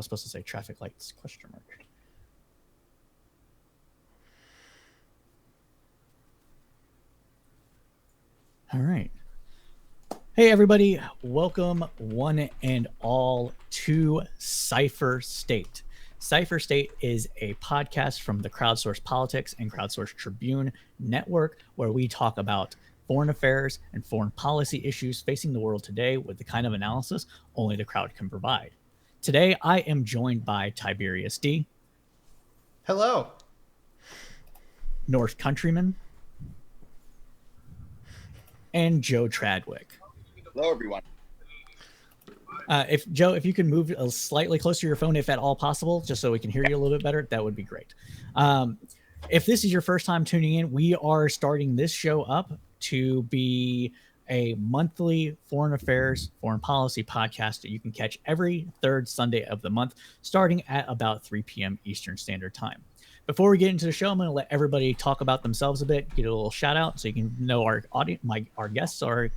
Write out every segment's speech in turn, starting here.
was supposed to say traffic lights question mark. All right. Hey, everybody. Welcome, one and all, to Cypher State. Cypher State is a podcast from the Crowdsource Politics and Crowdsource Tribune network where we talk about foreign affairs and foreign policy issues facing the world today with the kind of analysis only the crowd can provide. Today, I am joined by Tyberius D. Hello. North Countryman. And Joe Tradwick. Hello, everyone. If you can move slightly closer to your phone, if at all possible, just so we can hear you a little bit better, that would be great. If this is your first time tuning in, we are starting this show up to be a monthly foreign affairs, foreign policy podcast that you can catch every third Sunday of the month, starting at about 3 p.m. Eastern Standard Time. Before we get into the show, I'm going to let everybody talk about themselves a bit, get a little shout out so you can know our audience, our guests, our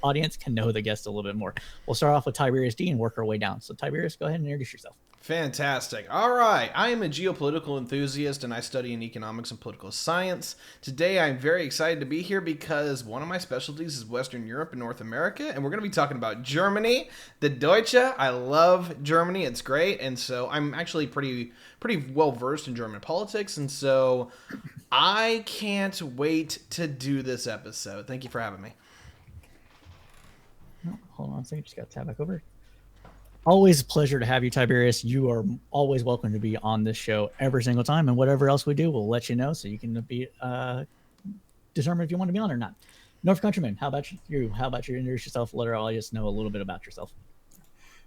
audience can know the guests a little bit more. We'll start off with Tyberius D and work our way down. So Tyberius, go ahead and introduce yourself. Fantastic. All right. I am a geopolitical enthusiast and I study in economics and political science. Today, I'm very excited to be here because one of my specialties is Western Europe and North America. And we're going to be talking about Germany, the Deutsche. I love Germany. It's great. And so I'm actually pretty well versed in German politics. And so I can't wait to do this episode. Thank you for having me. Oh, hold on a second. Just got to tab back over. Always a pleasure to have you, Tiberius. You are always welcome to be on this show every single time, and whatever else we do, we'll let you know so you can be determine if you want to be on or not. North Countryman, how about you? How about you introduce yourself? Let our audience know a little bit about yourself.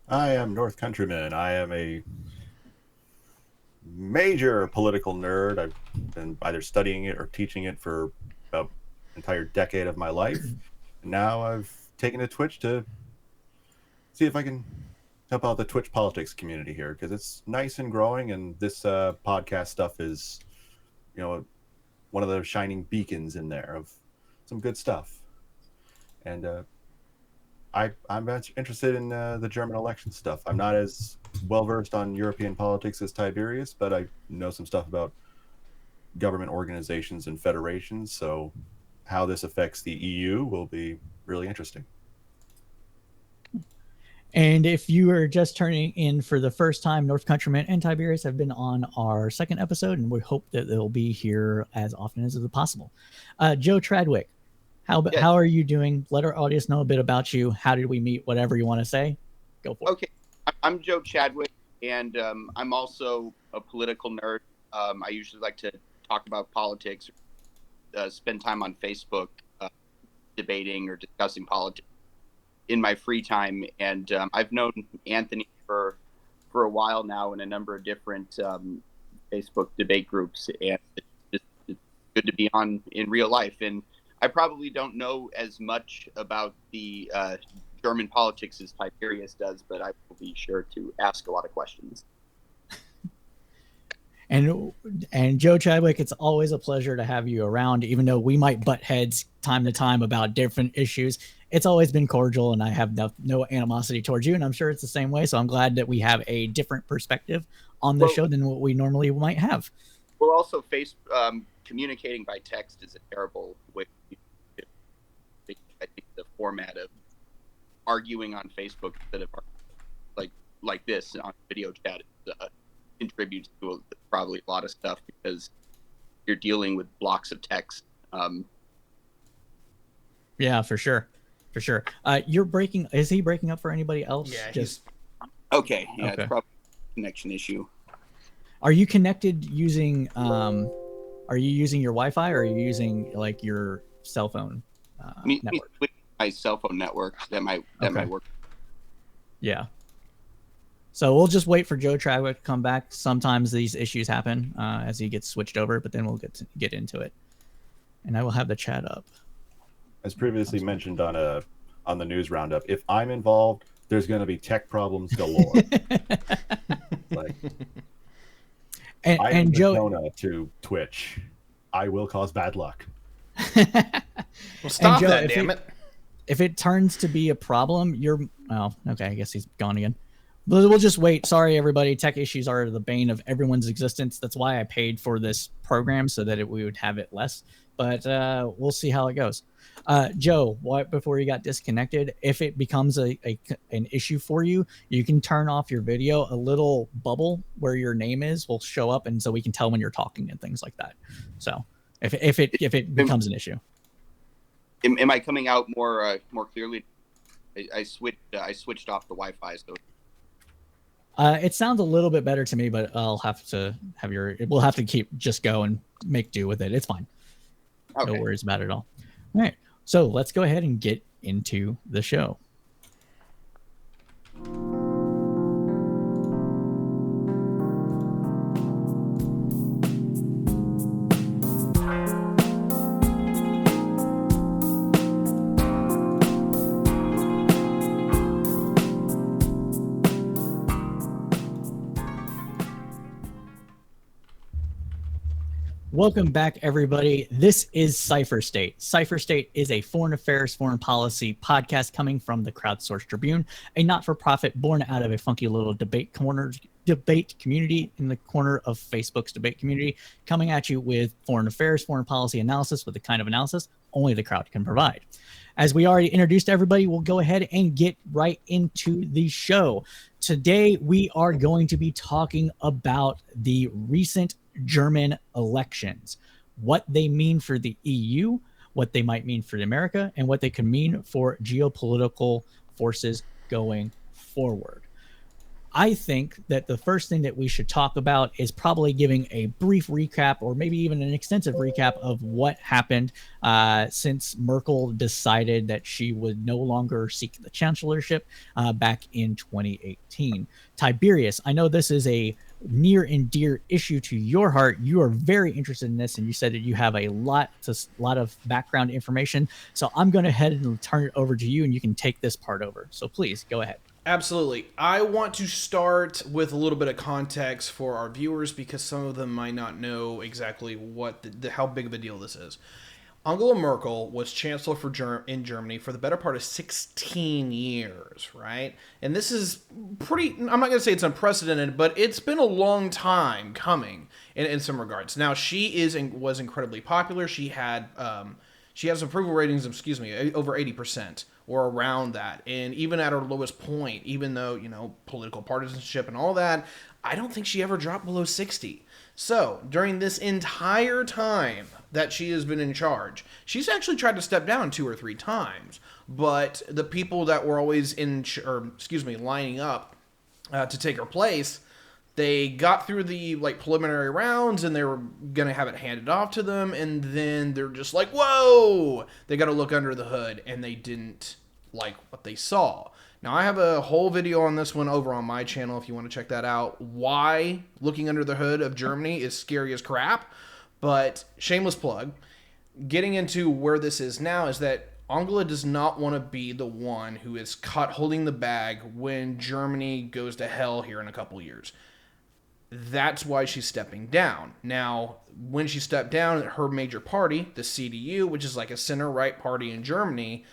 I am North Countryman. I am a major political nerd. I've been either studying it or teaching it for about an entire decade of my life. And now I've taken to Twitch to see if I can help out the Twitch politics community here, because it's nice and growing, and this podcast stuff is, one of the shining beacons in there of some good stuff. And I'm interested in the German election stuff. I'm not as well versed on European politics as Tiberius, but I know some stuff about government organizations and federations, so how this affects the EU will be really interesting. And if you are just turning in for the first time, North Countryman and Tiberius have been on our second episode, and we hope that they'll be here as often as is possible. Joe Tradwick, how are you doing? Let our audience know a bit about you. How did we meet? Whatever you want to say, go for it. Okay, I'm Joe Chadwick, and I'm also a political nerd. I usually like to talk about politics, spend time on Facebook debating or discussing politics in my free time, and I've known Anthony for a while now in a number of different Facebook debate groups, and it's good to be on in real life. And I probably don't know as much about the German politics as Tiberius does, but I will be sure to ask a lot of questions. And Joe Chadwick, it's always a pleasure to have you around, even though we might butt heads time to time about different issues. It's always been cordial, and I have no animosity towards you, and I'm sure it's the same way. So I'm glad that we have a different perspective on the show than what we normally might have. Well, also, communicating by text is a terrible way. I think the format of arguing on Facebook instead of like this on video chat contributes to probably a lot of stuff because you're dealing with blocks of text. Yeah, for sure. You're breaking. Is he breaking up for anybody else? Yeah. Okay. Yeah, okay. It's probably a connection issue. Are you connected using? Are you using your Wi-Fi or are you using like your cell phone network? My cell phone network that might work. Yeah. So we'll just wait for Joe Tradwick to come back. Sometimes these issues happen as he gets switched over, but then we'll get into it. And I will have the chat up. As previously mentioned on the news roundup, if I'm involved, there's going to be tech problems galore. And Joe, to Twitch, I will cause bad luck. Well, stop Joe, that, damn it! If it turns to be a problem, okay, I guess he's gone again. We'll just wait. Sorry, everybody. Tech issues are the bane of everyone's existence. That's why I paid for this program so that we would have it less. But we'll see how it goes. Joe, before you got disconnected, if it becomes an issue for you, you can turn off your video. A little bubble where your name is will show up, and so we can tell when you're talking and things like that. So if it becomes an issue, am I coming out more clearly? I switched off the Wi-Fi, so. It sounds a little bit better to me, but I'll have to have we'll have to just go and make do with it. It's fine. Okay. No worries about it all. All right. So let's go ahead and get into the show. Welcome back, everybody. This is Cypher State. Cypher State is a foreign affairs, foreign policy podcast coming from the Crowdsourced Tribune, a not-for-profit born out of a funky little debate community in the corner of Facebook's debate community, coming at you with foreign affairs, foreign policy analysis with the kind of analysis only the crowd can provide. As we already introduced everybody, we'll go ahead and get right into the show. Today, we are going to be talking about the recent German elections, what they mean for the EU, what they might mean for America, and what they could mean for geopolitical forces going forward. I think that the first thing that we should talk about is probably giving a brief recap, or maybe even an extensive recap, of what happened since Merkel decided that she would no longer seek the chancellorship back in 2018. Tyberius, I know this is a near and dear issue to your heart. You are very interested in this, and you said that you have a lot of background information. So I'm going to head and turn it over to you, and you can take this part over. So please go ahead. Absolutely. I want to start with a little bit of context for our viewers because some of them might not know exactly what how big of a deal this is. Angela Merkel was chancellor in Germany for the better part of 16 years, right? And this is pretty, I'm not going to say it's unprecedented, but it's been a long time coming in some regards. Now, she was incredibly popular. She had approval ratings of, over 80%. Or around that. And even at her lowest point, even though, political partisanship and all that, I don't think she ever dropped below 60. So, during this entire time that she has been in charge, she's actually tried to step down 2 or 3 times. But the people that were always lining up to take her place, they got through the preliminary rounds and they were going to have it handed off to them. And then they're just like, whoa, they got to look under the hood, and they didn't like what they saw. Now, I have a whole video on this one over on my channel if you want to check that out. Why looking under the hood of Germany is scary as crap. But shameless plug. Getting into where this is now is that Angela does not want to be the one who is caught holding the bag when Germany goes to hell here in a couple years. That's why she's stepping down. Now, when she stepped down, her major party, the CDU, which is like a center-right party in Germany,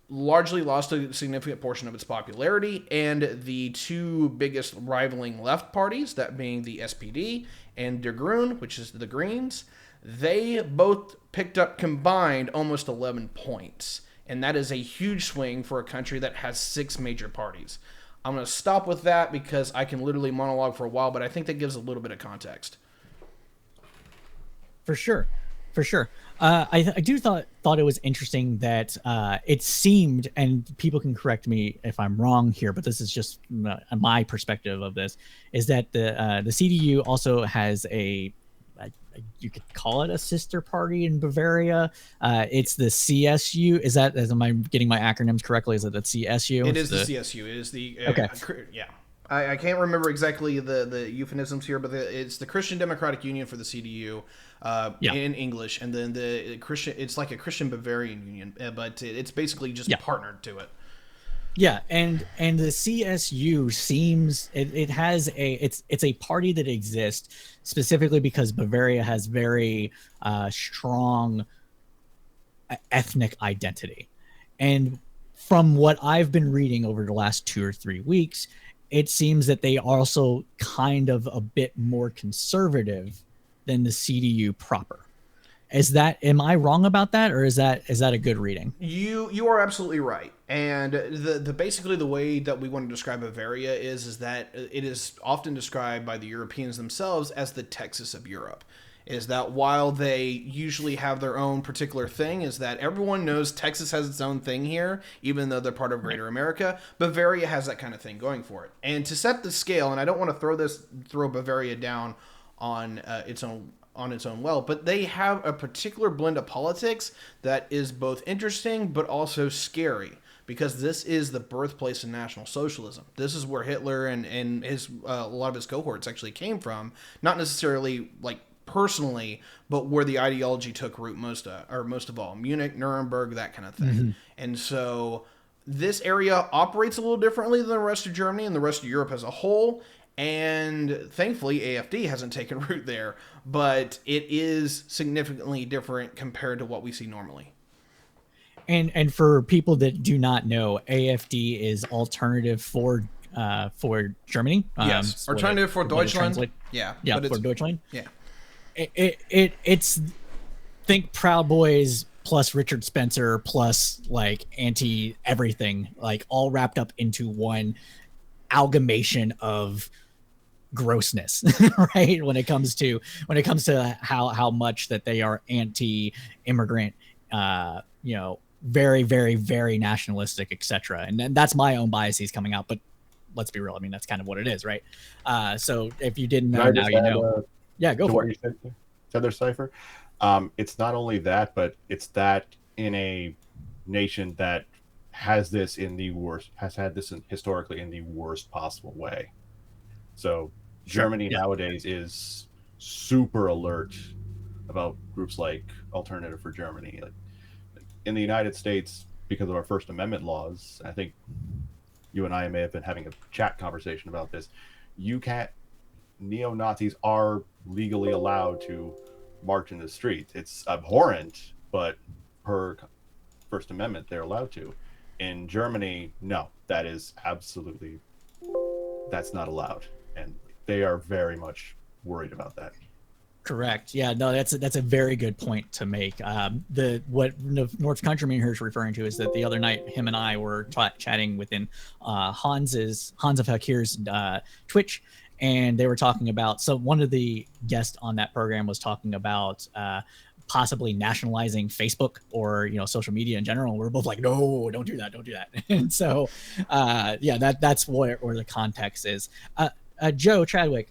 largely lost a significant portion of its popularity, and the 2 biggest rivaling left parties, that being the SPD and Die Grünen, which is the Greens, they both picked up combined almost 11 points. And that is a huge swing for a country that has 6 major parties. I'm going to stop with that because I can literally monologue for a while, but I think that gives a little bit of context. For sure. I do thought it was interesting that it seemed, and people can correct me if I'm wrong here, but this is just my perspective of this, is that the CDU also has you could call it a sister party in Bavaria. It's the CSU. Am I getting my acronyms correctly? Is it the CSU? It is the CSU. It is the okay. Yeah. I can't remember exactly the euphemisms here, but it's the Christian Democratic Union for the CDU in English, and then the Christian. It's like a Christian Bavarian Union, but it's basically just partnered to it. Yeah, and the CSU seems it's a party that exists specifically because Bavaria has very strong ethnic identity, and from what I've been reading over the last 2 or 3 weeks, it seems that they are also kind of a bit more conservative than the CDU proper. Am I wrong about that, or is that a good reading? You are absolutely right. And the basically the way that we want to describe Bavaria is that it is often described by the Europeans themselves as the Texas of Europe. Is that while they usually have their own particular thing, is that everyone knows Texas has its own thing here, even though they're part of Greater America. Bavaria has that kind of thing going for it. And to set the scale, and I don't want to throw Bavaria down on its own well, but they have a particular blend of politics that is both interesting but also scary, because this is the birthplace of National Socialism. This is where Hitler and his a lot of his cohorts actually came from, not necessarily like personally, but where the ideology took root most of all. Munich, Nuremberg, that kind of thing. Mm-hmm. And so this area operates a little differently than the rest of Germany and the rest of Europe as a whole. And thankfully, AfD hasn't taken root there, but it is significantly different compared to what we see normally. And for people that do not know, AfD is alternative for Germany. Yes, alternative for Deutschland. Yeah, for Deutschland. Yeah. It's think Proud Boys plus Richard Spencer plus like anti everything, like all wrapped up into one amalgamation of grossness, right? When it comes to how much that they are anti-immigrant, very, very, very nationalistic, etc. And then that's my own biases coming out, but let's be real. I mean, that's kind of what it is, right? So if you didn't know, now you know. Yeah, go for it. You said there, Cypher. It's not only that, but it's that in a nation that has had this historically in the worst possible way. So Germany nowadays is super alert about groups like Alternative for Germany. Like in the United States, because of our First Amendment laws, I think you and I may have been having a chat conversation about this. Neo-Nazis are legally allowed to march in the streets. It's abhorrent, but per First Amendment, they're allowed to. In Germany, no, that's not allowed. And they are very much worried about that. Correct. Yeah, no, that's a very good point to make. What North Countryman here is referring to is that the other night, him and I were chatting within Hans of Hakir's Twitch, and they were talking about, so one of the guests on that program was talking about possibly nationalizing Facebook or social media in general. We're both like, no, don't do that. And so that's where the context is. Joe Chadwick,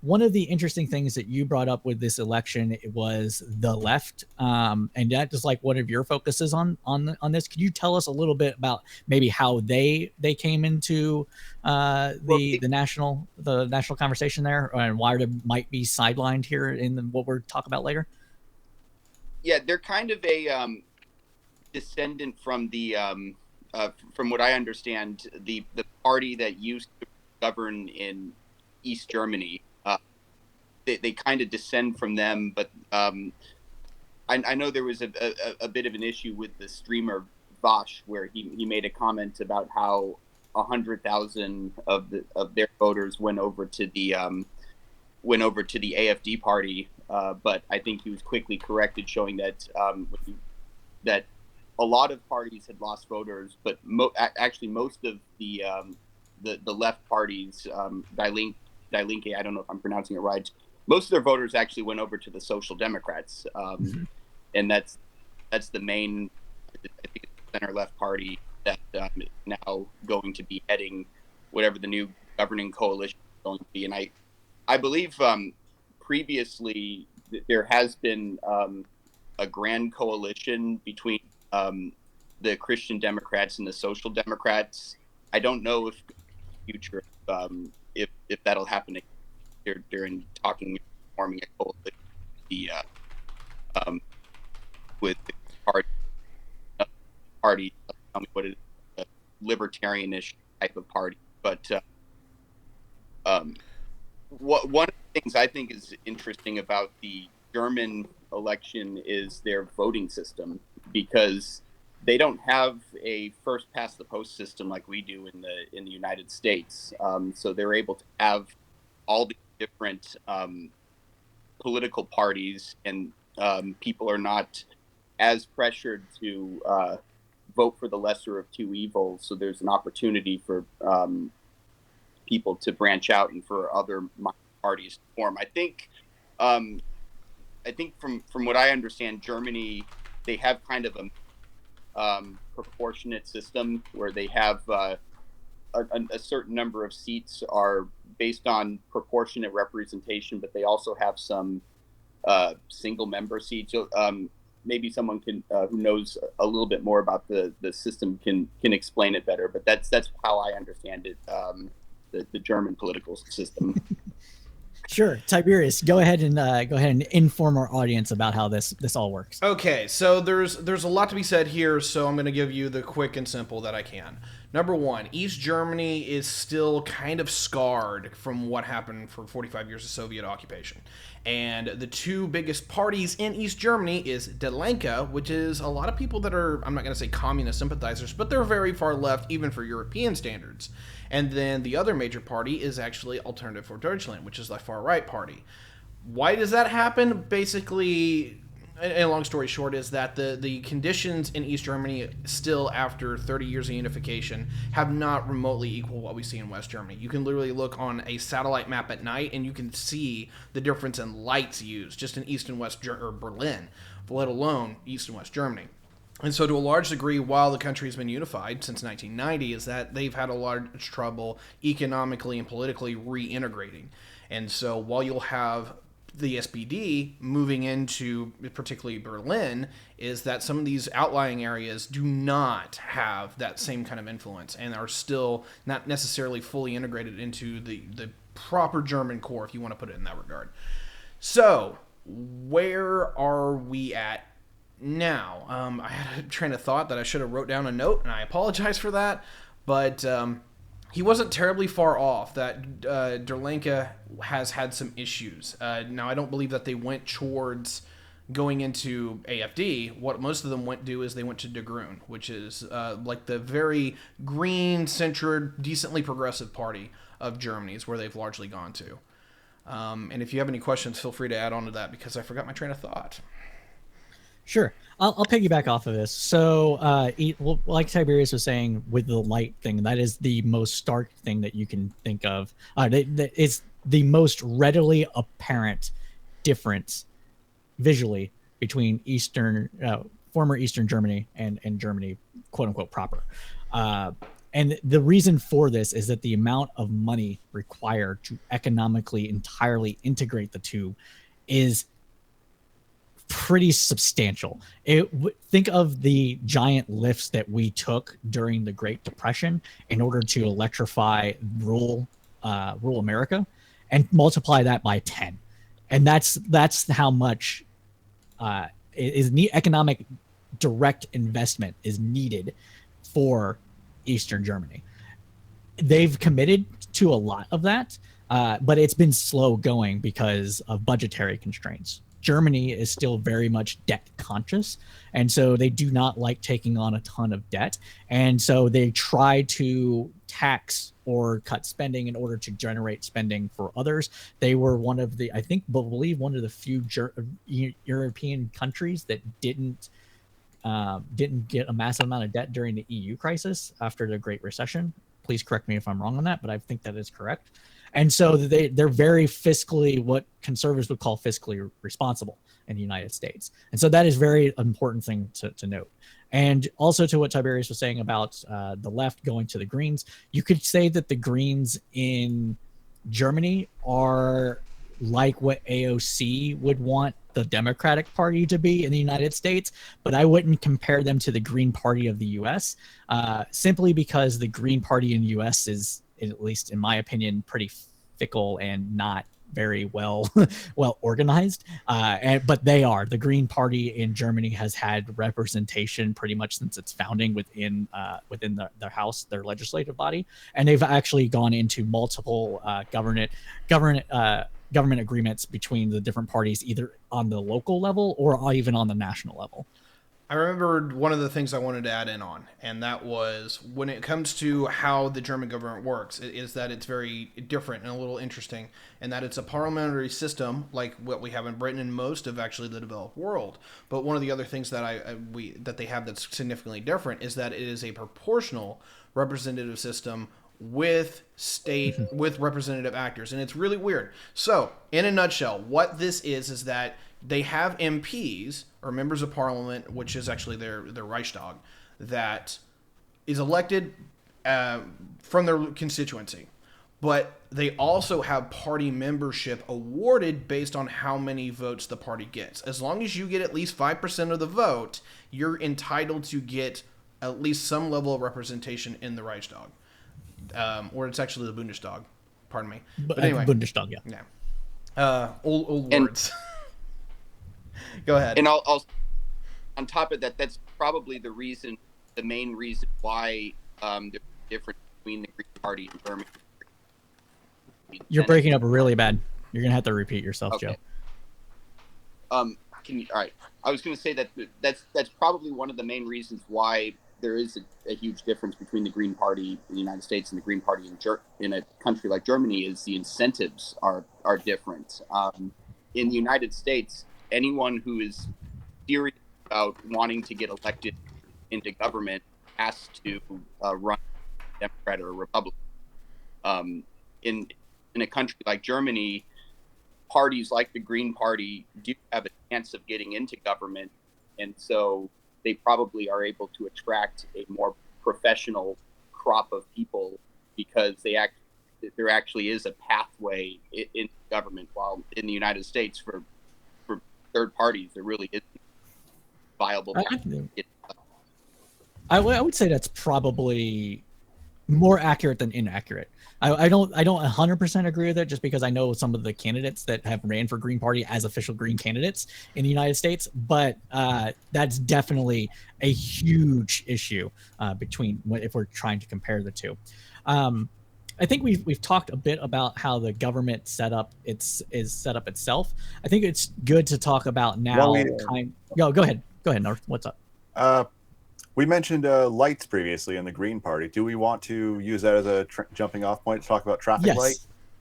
one of the interesting things that you brought up with this election was the left, and that is like one of your focuses on this. Could you tell us a little bit about maybe how they came into the national conversation there, and why they might be sidelined here in what we're talking about later? Yeah, they're kind of a descendant from the from what I understand, the party that used to govern in East Germany. They kind of descend from them, but I know there was a bit of an issue with the streamer Vosh, where he made a comment about how 100,000 of their voters went over to the AfD party, but I think he was quickly corrected, showing that that a lot of parties had lost voters, but actually most of the left parties, Die Linke, I don't know if I'm pronouncing it right, most of their voters actually went over to the Social Democrats, and that's the main, I think, center-left party that is now going to be heading whatever the new governing coalition is going to be. And I believe previously there has been a grand coalition between the Christian Democrats and the Social Democrats. I don't know if in the future if that'll happen during talking, forming a coalition with the party. Tell me what it is, a libertarianish type of party. But one of the things I think is interesting about the German election is their voting system, because they don't have a first past the post system like we do in the United States. So they're able to have all the different political parties, and people are not as pressured to vote for the lesser of two evils. So there's an opportunity for people to branch out and for other parties to form. I think from what I understand, Germany, they have kind of a proportionate system where they have a certain number of seats are based on proportionate representation, but they also have some single member seats. So maybe someone can who knows a little bit more about the system can explain it better. But that's how I understand it. The German political system. Sure, Tiberius, go ahead and inform our audience about how this all works. Okay, so there's a lot to be said here, so I'm going to give you the quick and simple that I can. Number one, East Germany is still kind of scarred from what happened for 45 years of Soviet occupation. And the two biggest parties in East Germany is Die Linke, which is a lot of people that are, I'm not going to say communist sympathizers, but they're very far left, even for European standards. And then the other major party is actually Alternative for Deutschland, which is the far-right party. Why does that happen? Basically, and a long story short, is that the conditions in East Germany still, after 30 years of unification, have not remotely equaled what we see in West Germany. You can literally look on a satellite map at night, and you can see the difference in lights used just in East and West or Berlin, let alone East and West Germany. And so to a large degree, while the country has been unified since 1990, is that they've had a large trouble economically and politically reintegrating. And so while you'll have the SPD moving into particularly Berlin, is that some of these outlying areas do not have that same kind of influence and are still not necessarily fully integrated into the proper German core, if you want to put it in that regard. So where are we at now? I had a train of thought that I should have wrote down a note, and I apologize for that, but he wasn't terribly far off. That Der Linke has had some issues. Now, I don't believe that they went towards going into AFD. What most of them went to is they went to Die Grünen, which is like the very green-centered, decently progressive party of Germany is where they've largely gone to. And if you have any questions, feel free to add on to that, because I forgot my train of thought. Sure. I'll piggyback off of this. So, like Tiberius was saying with the light thing, that is the most stark thing that you can think of. It's the most readily apparent difference visually between former Eastern Germany and Germany, quote unquote, proper. And the reason for this is that the amount of money required to economically entirely integrate the two is pretty substantial. Think of the giant lifts that we took during the Great Depression in order to electrify rural America, and multiply that by 10, and that's how much economic direct investment is needed for Eastern Germany. They've committed to a lot of that, but it's been slow going because of budgetary constraints. Germany is still very much debt conscious, and so they do not like taking on a ton of debt, and so they try to tax or cut spending in order to generate spending for others. They were one of the, I believe one of the few European countries that didn't get a massive amount of debt during the EU crisis after the Great Recession. Please correct me if I'm wrong on that, but I think that is correct. And so they're very fiscally, what conservatives would call fiscally responsible in the United States. And so that is very important thing to note. And also to what Tiberius was saying about the left going to the Greens, you could say that the Greens in Germany are like what AOC would want the Democratic Party to be in the United States, but I wouldn't compare them to the Green Party of the US, simply because the Green Party in the US is, at least in my opinion, pretty fickle and not very well organized. But the Green Party in Germany has had representation pretty much since its founding within their house, their legislative body, and they've actually gone into multiple government agreements between the different parties, either on the local level or even on the national level. I remembered one of the things I wanted to add in on, and that was when it comes to how the German government works, is that it's very different and a little interesting, and that it's a parliamentary system like what we have in Britain and most of actually the developed world. But one of the other things that that they have that's significantly different is that it is a proportional representative system with with representative actors, and it's really weird. So, in a nutshell, what this is that they have MPs or members of parliament, which is actually their Reichstag, that is elected from their constituency. But they also have party membership awarded based on how many votes the party gets. As long as you get at least 5% of the vote, you're entitled to get at least some level of representation in the Reichstag. Or it's actually the Bundestag. Pardon me. But anyway. Bundestag, yeah. Old words. Go ahead. And I'll on top of that, that's probably the main reason why there's a difference between the Green Party and Germany. You're breaking up really bad. You're gonna have to repeat yourself, okay. Joe. All right. I was going to say that's probably one of the main reasons why there is a huge difference between the Green Party in the United States and the Green Party in a country like Germany. Is the incentives are different. In the United States, anyone who is serious about wanting to get elected into government has to run Democrat or Republican. In a country like Germany, parties like the Green Party do have a chance of getting into government, and so they probably are able to attract a more professional crop of people because there actually is a pathway in government, while in the United States for third parties there really isn't viable. I would say that's probably more accurate than inaccurate. I don't 100% agree with it, just because I know some of the candidates that have ran for Green Party as official Green candidates in the United States, but that's definitely a huge issue between if we're trying to compare the two. I think we've talked a bit about how the government is set up itself. I think it's good to talk about now. Go ahead, North. What's up? We mentioned lights previously in the Green Party. Do we want to use that as a jumping off point to talk about traffic light?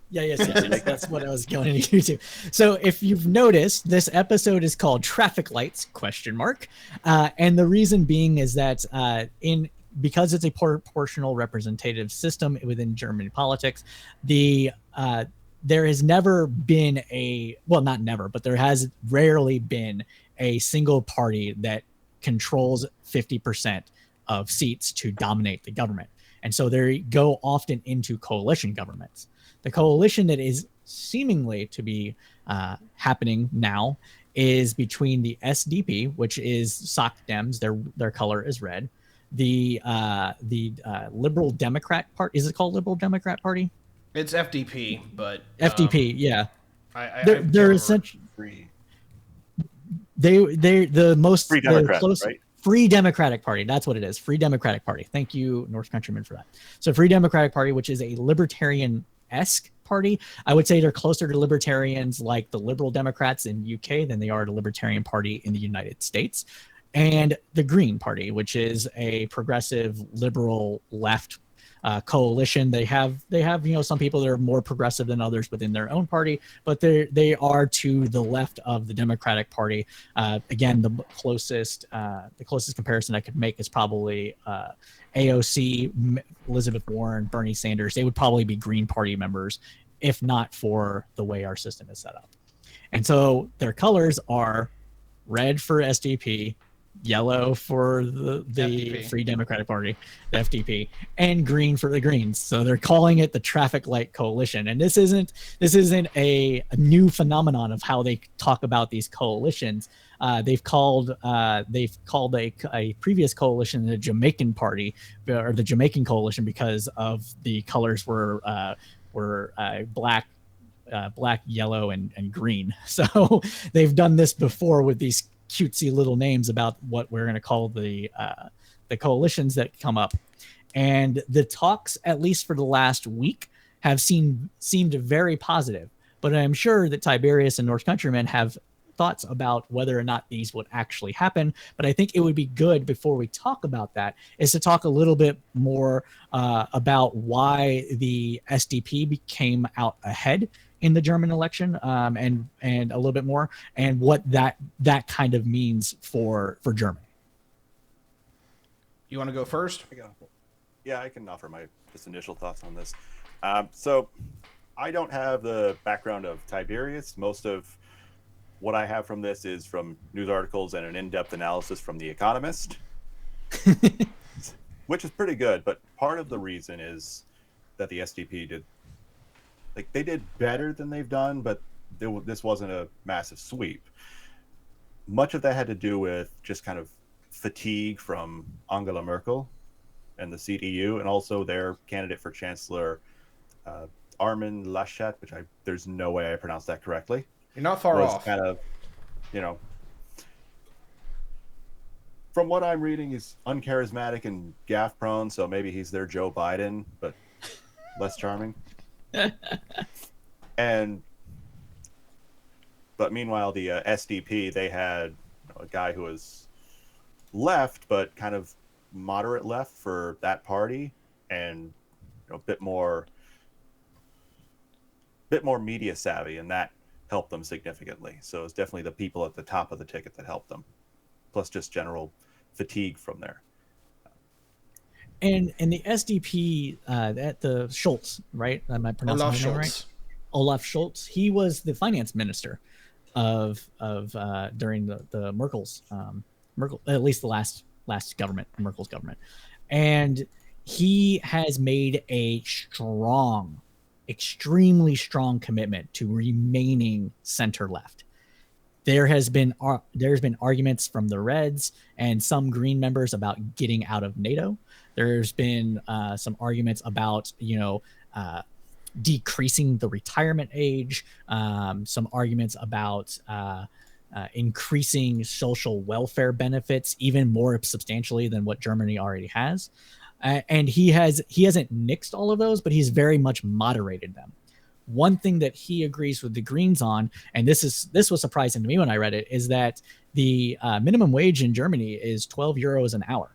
Yes. That's what I was going to do. So if you've noticed, this episode is called Traffic Lights ? And the reason being is that because it's a proportional representative system within German politics, there has never been not never, but there has rarely been a single party that controls 50% of seats to dominate the government. And so they go often into coalition governments. The coalition that is seemingly to be happening now is between the SDP, which is Soc Dems, their color is red, the Liberal Democrat Party. Is it called Liberal Democrat Party? It's FDP, but FDP, yeah. They're essentially free. They're the most Free Democrat, right? Free Democratic Party. That's what it is. Free Democratic Party. Thank you, North Countryman, for that. So Free Democratic Party, which is a libertarian-esque party. I would say they're closer to libertarians like the Liberal Democrats in UK than they are the Libertarian Party in the United States. And the Green Party, which is a progressive liberal left coalition. They have some people that are more progressive than others within their own party, but they are to the left of the Democratic Party. Again, the closest comparison I could make is probably AOC, Elizabeth Warren, Bernie Sanders. They would probably be Green Party members if not for the way our system is set up. And so their colors are red for SDP, yellow for the Free Democratic Party, the FDP, and green for the Greens. So they're calling it the Traffic Light Coalition. And this isn't a new phenomenon of how they talk about these coalitions. They've called a previous coalition the Jamaican Party, or the Jamaican Coalition, because of the colors were black, yellow, and green. So they've done this before with these cutesy little names about what we're going to call the coalitions that come up. And the talks, at least for the last week, have seemed very positive. But I'm sure that Tyberius and North Countrymen have thoughts about whether or not these would actually happen. But I think it would be good, before we talk about that, is to talk a little bit more about why the SDP came out ahead in the German election, and a little bit more, and what that kind of means for Germany. You want to go first? Yeah, I can offer my just initial thoughts on this. So I don't have the background of Tiberius. Most of what I have from this is from news articles and an in-depth analysis from The Economist, which is pretty good. But part of the reason is that the SDP they did better than they've done, but this wasn't a massive sweep. Much of that had to do with just kind of fatigue from Angela Merkel and the CDU, and also their candidate for chancellor, Armin Laschet, which there's no way I pronounced that correctly. You're not far off. Kind of, from what I'm reading, he's uncharismatic and gaffe prone, so maybe he's their Joe Biden, but less charming. But meanwhile, the SDP, they had a guy who was left, but kind of moderate left for that party, and a bit more media savvy, and that helped them significantly. So it's definitely the people at the top of the ticket that helped them, plus just general fatigue from there. And the SDP, at the Scholz, right? Am I pronouncing his name right? Olaf Scholz. He was the finance minister of during the Merkel's at least the last government, Merkel's government, and he has made a extremely strong commitment to remaining center left. There's been arguments from the Reds and some Green members about getting out of NATO. There's been some arguments about decreasing the retirement age, some arguments about increasing social welfare benefits even more substantially than what Germany already has. And he hasn't nixed all of those, but he's very much moderated them. One thing that he agrees with the Greens on, and this was surprising to me when I read it, is that the minimum wage in Germany is 12 euros an hour.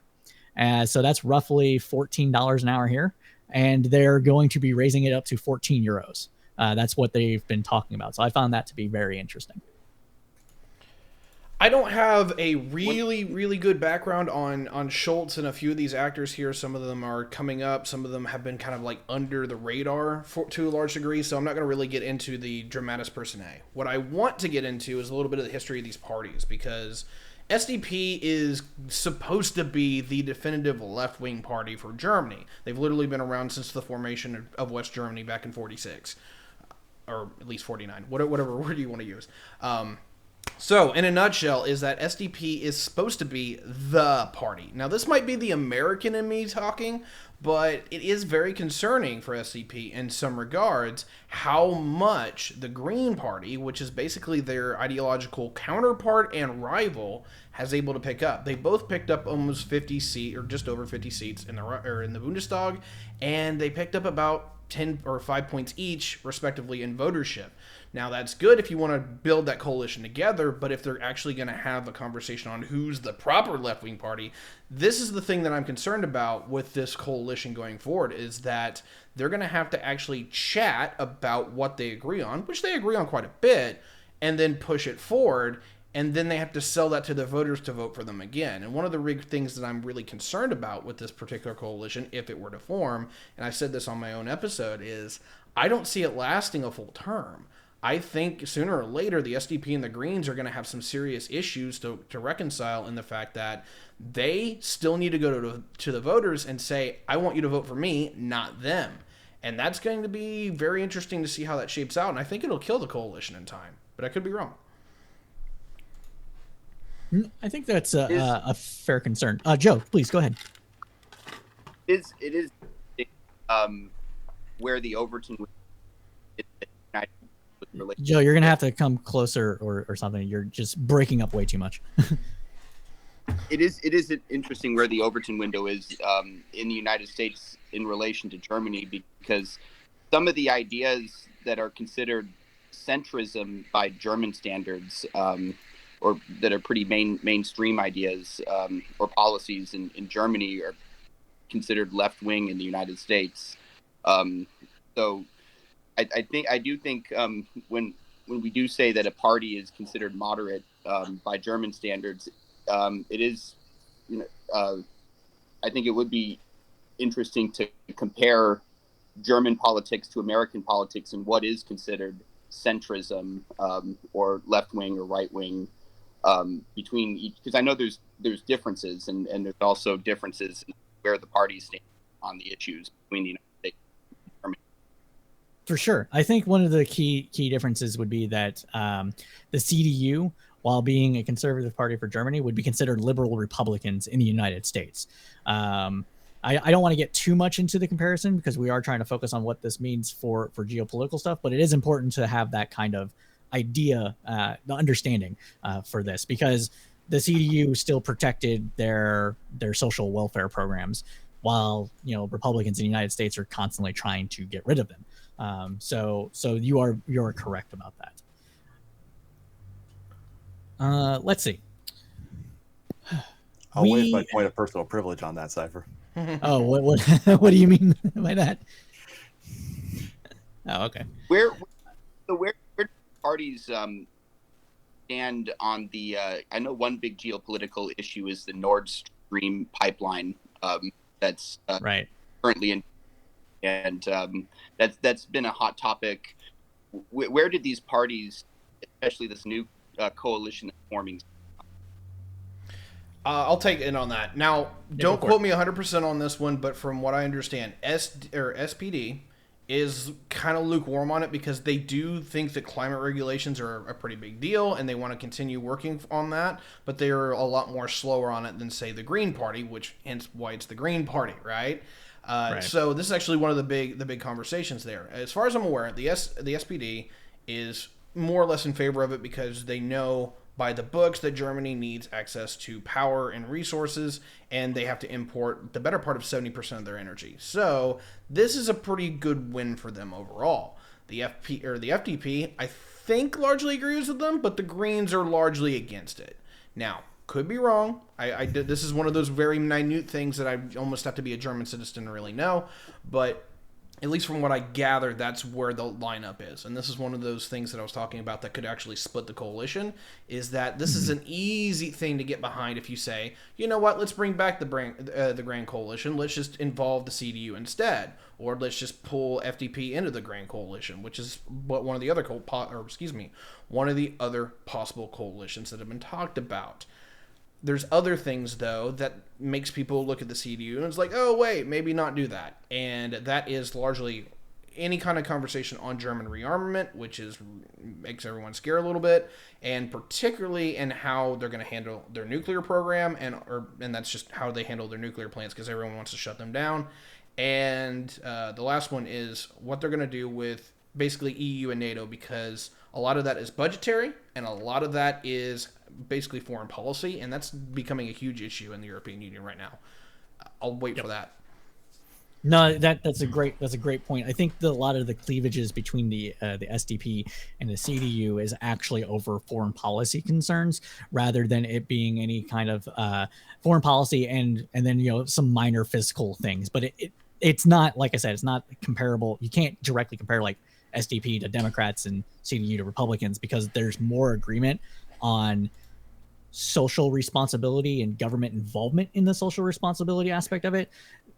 So that's roughly $14 an hour here. And they're going to be raising it up to 14 euros. That's what they've been talking about. So I found that to be very interesting. I don't have a really good background on Scholz and a few of these actors here. Some of them are coming up. Some of them have been kind of like under the radar to a large degree. So I'm not going to really get into the dramatis personae. What I want to get into is a little bit of the history of these parties, because SDP is supposed to be the definitive left-wing party for Germany. They've literally been around since the formation of West Germany back in 46, or at least 49, whatever word you want to use. So, in a nutshell, is that SDP is supposed to be the party. Now, this might be the American in me talking, but it is very concerning for SDP in some regards how much the Green Party, which is basically their ideological counterpart and rival, has able to pick up. They both picked up almost 50 seats, or just over 50 seats in the Bundestag, and they picked up about 10 or 5 points each, respectively, in votership. Now, that's good if you want to build that coalition together, but if they're actually going to have a conversation on who's the proper left-wing party, this is the thing that I'm concerned about with this coalition going forward, is that they're going to have to actually chat about what they agree on, which they agree on quite a bit, and then push it forward, and then they have to sell that to the voters to vote for them again. And one of the big things that I'm really concerned about with this particular coalition, if it were to form, and I said this on my own episode, is I don't see it lasting a full term. I think sooner or later the SDP and the Greens are going to have some serious issues to reconcile, in the fact that they still need to go to the voters and say, I want you to vote for me, not them. And that's going to be very interesting to see how that shapes out, and I think it'll kill the coalition in time, but I could be wrong. I think that's a fair concern. Joe, please go ahead. It is where the Overton Joe, you're gonna have to come closer or something. You're just breaking up way too much. It is interesting where the Overton window is in the United States in relation to Germany, because some of the ideas that are considered centrism by German standards, or that are pretty mainstream ideas or policies in Germany are considered left wing in the United States. So I do think when we do say that a party is considered moderate by German standards, it is, I think it would be interesting to compare German politics to American politics and what is considered centrism or left wing or right wing between each, because I know there's differences and there's also differences in where the parties stand on the issues between the United States and Germany. For sure. I think one of the key differences would be that the CDU, while being a conservative party for Germany, would be considered liberal Republicans in the United States. I don't want to get too much into the comparison because we are trying to focus on what this means for geopolitical stuff, but it is important to have that kind of idea, the understanding for this, because the CDU still protected their social welfare programs, while Republicans in the United States are constantly trying to get rid of them. So you're correct about that. Let's see. I'll waive my point of personal privilege on that, Cypher. Oh, what do you mean by that? Oh, okay. Where parties stand on the? I know one big geopolitical issue is the Nord Stream pipeline that's right currently in, and that's been a hot topic. Where did these parties, especially this new coalition that's forming? I'll take in on that. Now, don't quote me 100% on this one, but from what I understand, SPD is kind of lukewarm on it because they do think that climate regulations are a pretty big deal and they want to continue working on that, but they're a lot more slower on it than, say, the Green Party, which hence why it's the Green Party, right? Right. So this is actually one of the big conversations there. As far as I'm aware, the SPD is more or less in favor of it because they know by the books that Germany needs access to power and resources, and they have to import the better part of 70% of their energy. So this is a pretty good win for them overall. The FDP, I think, largely agrees with them, but the Greens are largely against it. Now, could be wrong. This is one of those very minute things that I almost have to be a German citizen to really know, but at least from what I gather, that's where the lineup is. And this is one of those things that I was talking about that could actually split the coalition, is that this is an easy thing to get behind if you say, you know what, let's bring back the Grand Coalition. Let's just involve the CDU instead. Or let's just pull FDP into the Grand Coalition, which is what one of the other possible coalitions that have been talked about. There's other things, though, that makes people look at the CDU and it's like, oh, wait, maybe not do that. And that is largely any kind of conversation on German rearmament, which makes everyone scare a little bit, and particularly in how they're going to handle their nuclear program, and that's just how they handle their nuclear plants because everyone wants to shut them down. And the last one is what they're going to do with basically EU and NATO, because a lot of that is budgetary and a lot of that is basically foreign policy, and that's becoming a huge issue in the European Union right now. I'll wait for that. No, that's a great point. I think a lot of the cleavages between the SDP and the CDU is actually over foreign policy concerns rather than it being any kind of foreign policy and then some minor fiscal things. But it's not, like I said, it's not comparable. You can't directly compare like SDP to Democrats and CDU to Republicans because there's more agreement on social responsibility and government involvement in the social responsibility aspect of it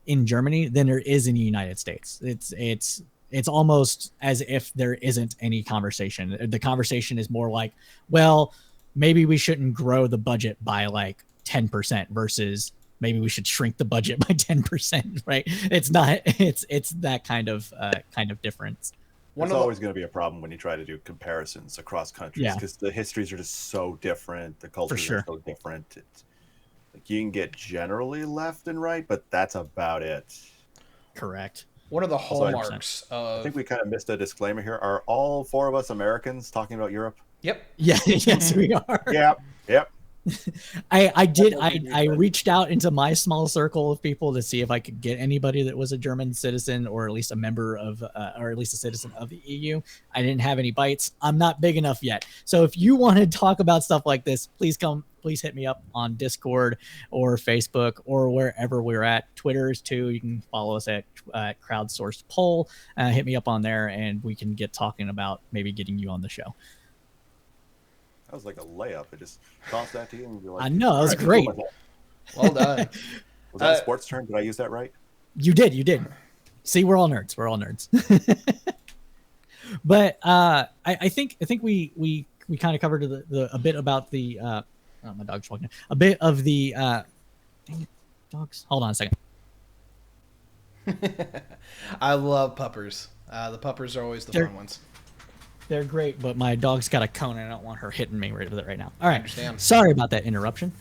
in Germany than there is in the United States. It's almost as if there isn't any conversation. The conversation is more like, well, maybe we shouldn't grow the budget by like 10% versus maybe we should shrink the budget by 10%, right? It's not, it's that kind of difference. There's always going to be a problem when you try to do comparisons across countries because the histories are just so different. The cultures are so different. Like you can get generally left and right, but that's about it. Correct. One of the hallmarks I think we kind of missed a disclaimer here. Are all four of us Americans talking about Europe? Yep. Yeah. Yes, we are. Yep. I reached out into my small circle of people to see if I could get anybody that was a German citizen or at least a member of or at least a citizen of the EU. I didn't have any bites. I'm not big enough yet. So if you want to talk about stuff like this, please hit me up on Discord or Facebook or wherever we're at. Twitter's too. You can follow us at Crowdsourced Poll. Hit me up on there and we can get talking about maybe getting you on the show. That was like a layup. I just tossed that to you and you're like, I know, that was great. Well done. Was that a sports term? Did I use that right? You did. See, we're all nerds. But I think we kind of covered a bit about the my dog's walking. A bit of the dang it, dogs. Hold on a second. I love puppers. The puppers are always the fun ones. They're great, but my dog's got a cone and I don't want her hitting me right with it right now. All right. I understand. Sorry about that interruption.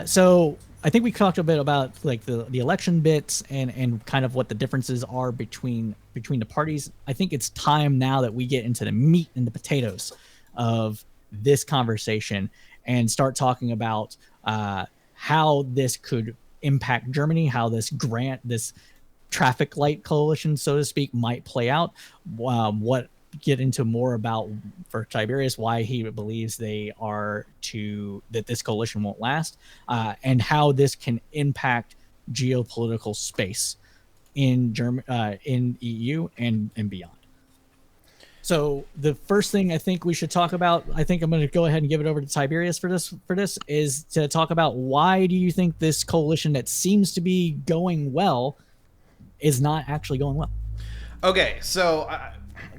So I think we talked a bit about like the election bits and kind of what the differences are between the parties. I think it's time now that we get into the meat and the potatoes of this conversation and start talking about how this could impact Germany, how this traffic light coalition, so to speak, might play out. Get into more about for Tyberius why he believes that this coalition won't last, and how this can impact geopolitical space in EU and beyond. So the first thing I think we should talk about, I think I'm going to go ahead and give it over to Tyberius for this is to talk about why do you think this coalition that seems to be going well is not actually going well? Okay, so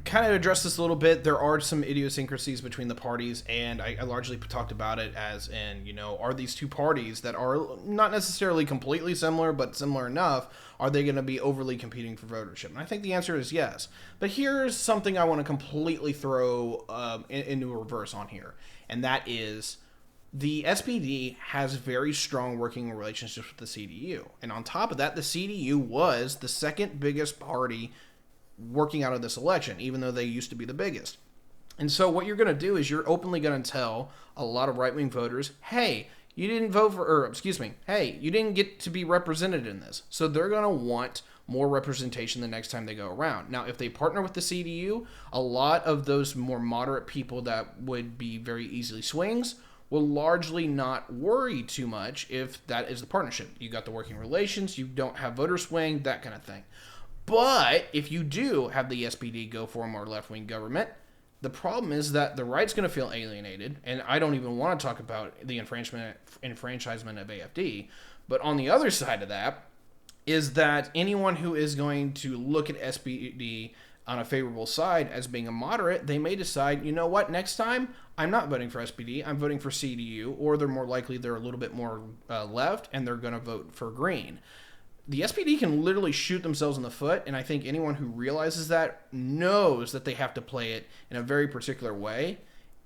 kind of address this a little bit. There are some idiosyncrasies between the parties, and I largely talked about it as in, are these two parties that are not necessarily completely similar, but similar enough, are they going to be overly competing for votership? And I think the answer is yes. But here's something I want to completely throw into reverse on here, and that is the SPD has very strong working relationships with the CDU. And on top of that, the CDU was the second biggest party working out of this election, even though they used to be the biggest. And so what you're going to do is you're openly going to tell a lot of right-wing voters, hey, you didn't vote for, hey, you didn't get to be represented in this. So they're going to want more representation the next time they go around. Now, if they partner with the CDU, a lot of those more moderate people that would be very easily swings will largely not worry too much if that is the partnership. You got the working relations, you don't have voter swing, that kind of thing. But if you do have the SPD go for a more left-wing government, the problem is that the right's going to feel alienated, and I don't even want to talk about the enfranchisement of AfD. But on the other side of that is that anyone who is going to look at SPD on a favorable side as being a moderate, they may decide, you know what, next time I'm not voting for SPD, I'm voting for CDU, or they're more likely they're a little bit more left and they're going to vote for Green. The SPD can literally shoot themselves in the foot, and I think anyone who realizes that knows that they have to play it in a very particular way,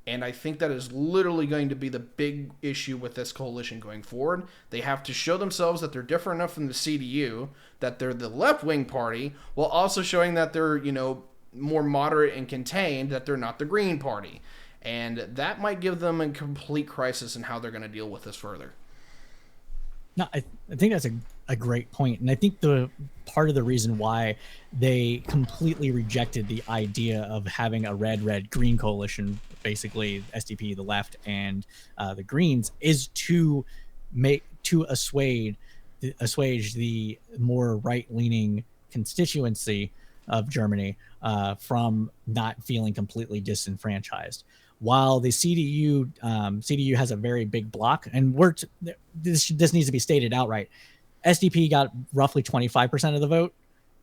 and I think that is literally going to be the big issue with this coalition going forward. They have to show themselves that they're different enough from the CDU, that they're the left-wing party, while also showing that they're, more moderate and contained, that they're not the Green Party. And that might give them a complete crisis in how they're going to deal with this further. No, I think that's a great point. And I think the part of the reason why they completely rejected the idea of having a red-green coalition, basically SDP, the left, and the Greens, is to assuage the more right-leaning constituency of Germany from not feeling completely disenfranchised. While the CDU has a very big block, and this needs to be stated outright. SDP got roughly 25% of the vote.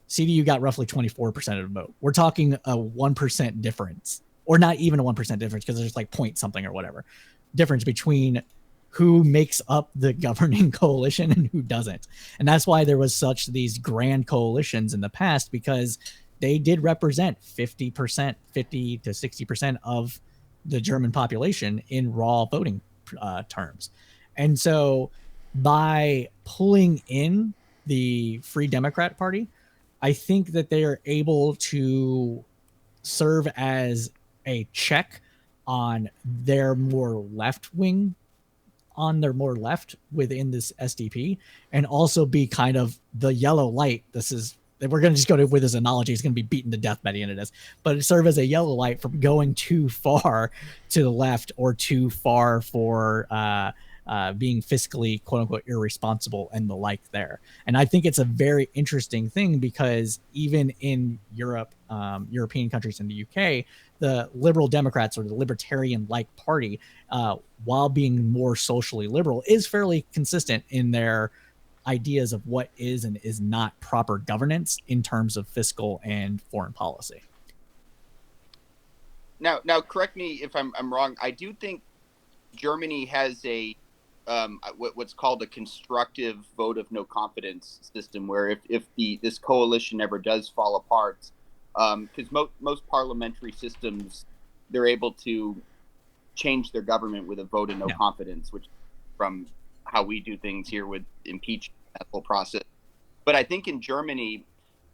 CDU got roughly 24% of the vote. We're talking a 1% difference, or not even a 1% difference, because there's like point something or whatever difference between who makes up the governing coalition and who doesn't. And that's why there was these grand coalitions in the past, because they did represent 50 to 60% of the German population in raw voting terms. And so by pulling in the Free Democrat Party, I think that they are able to serve as a check on their more left-wing on their more left within this SDP and also be kind of the yellow light. We're going to just go with this analogy. It's going to be beaten to death by the end of this, but it serve as a yellow light from going too far to the left or too far for being fiscally, quote unquote, irresponsible and the like there. And I think it's a very interesting thing because even in Europe, European countries in the UK, the Liberal Democrats or the Libertarian-like party, while being more socially liberal, is fairly consistent in their ideas of what is and is not proper governance in terms of fiscal and foreign policy. Now, correct me if I'm wrong. I do think Germany has a what's called a constructive vote of no confidence system, where if this coalition ever does fall apart, because most parliamentary systems, they're able to change their government with a vote of no confidence, which from how we do things here with impeachment, that whole process. But I think in Germany,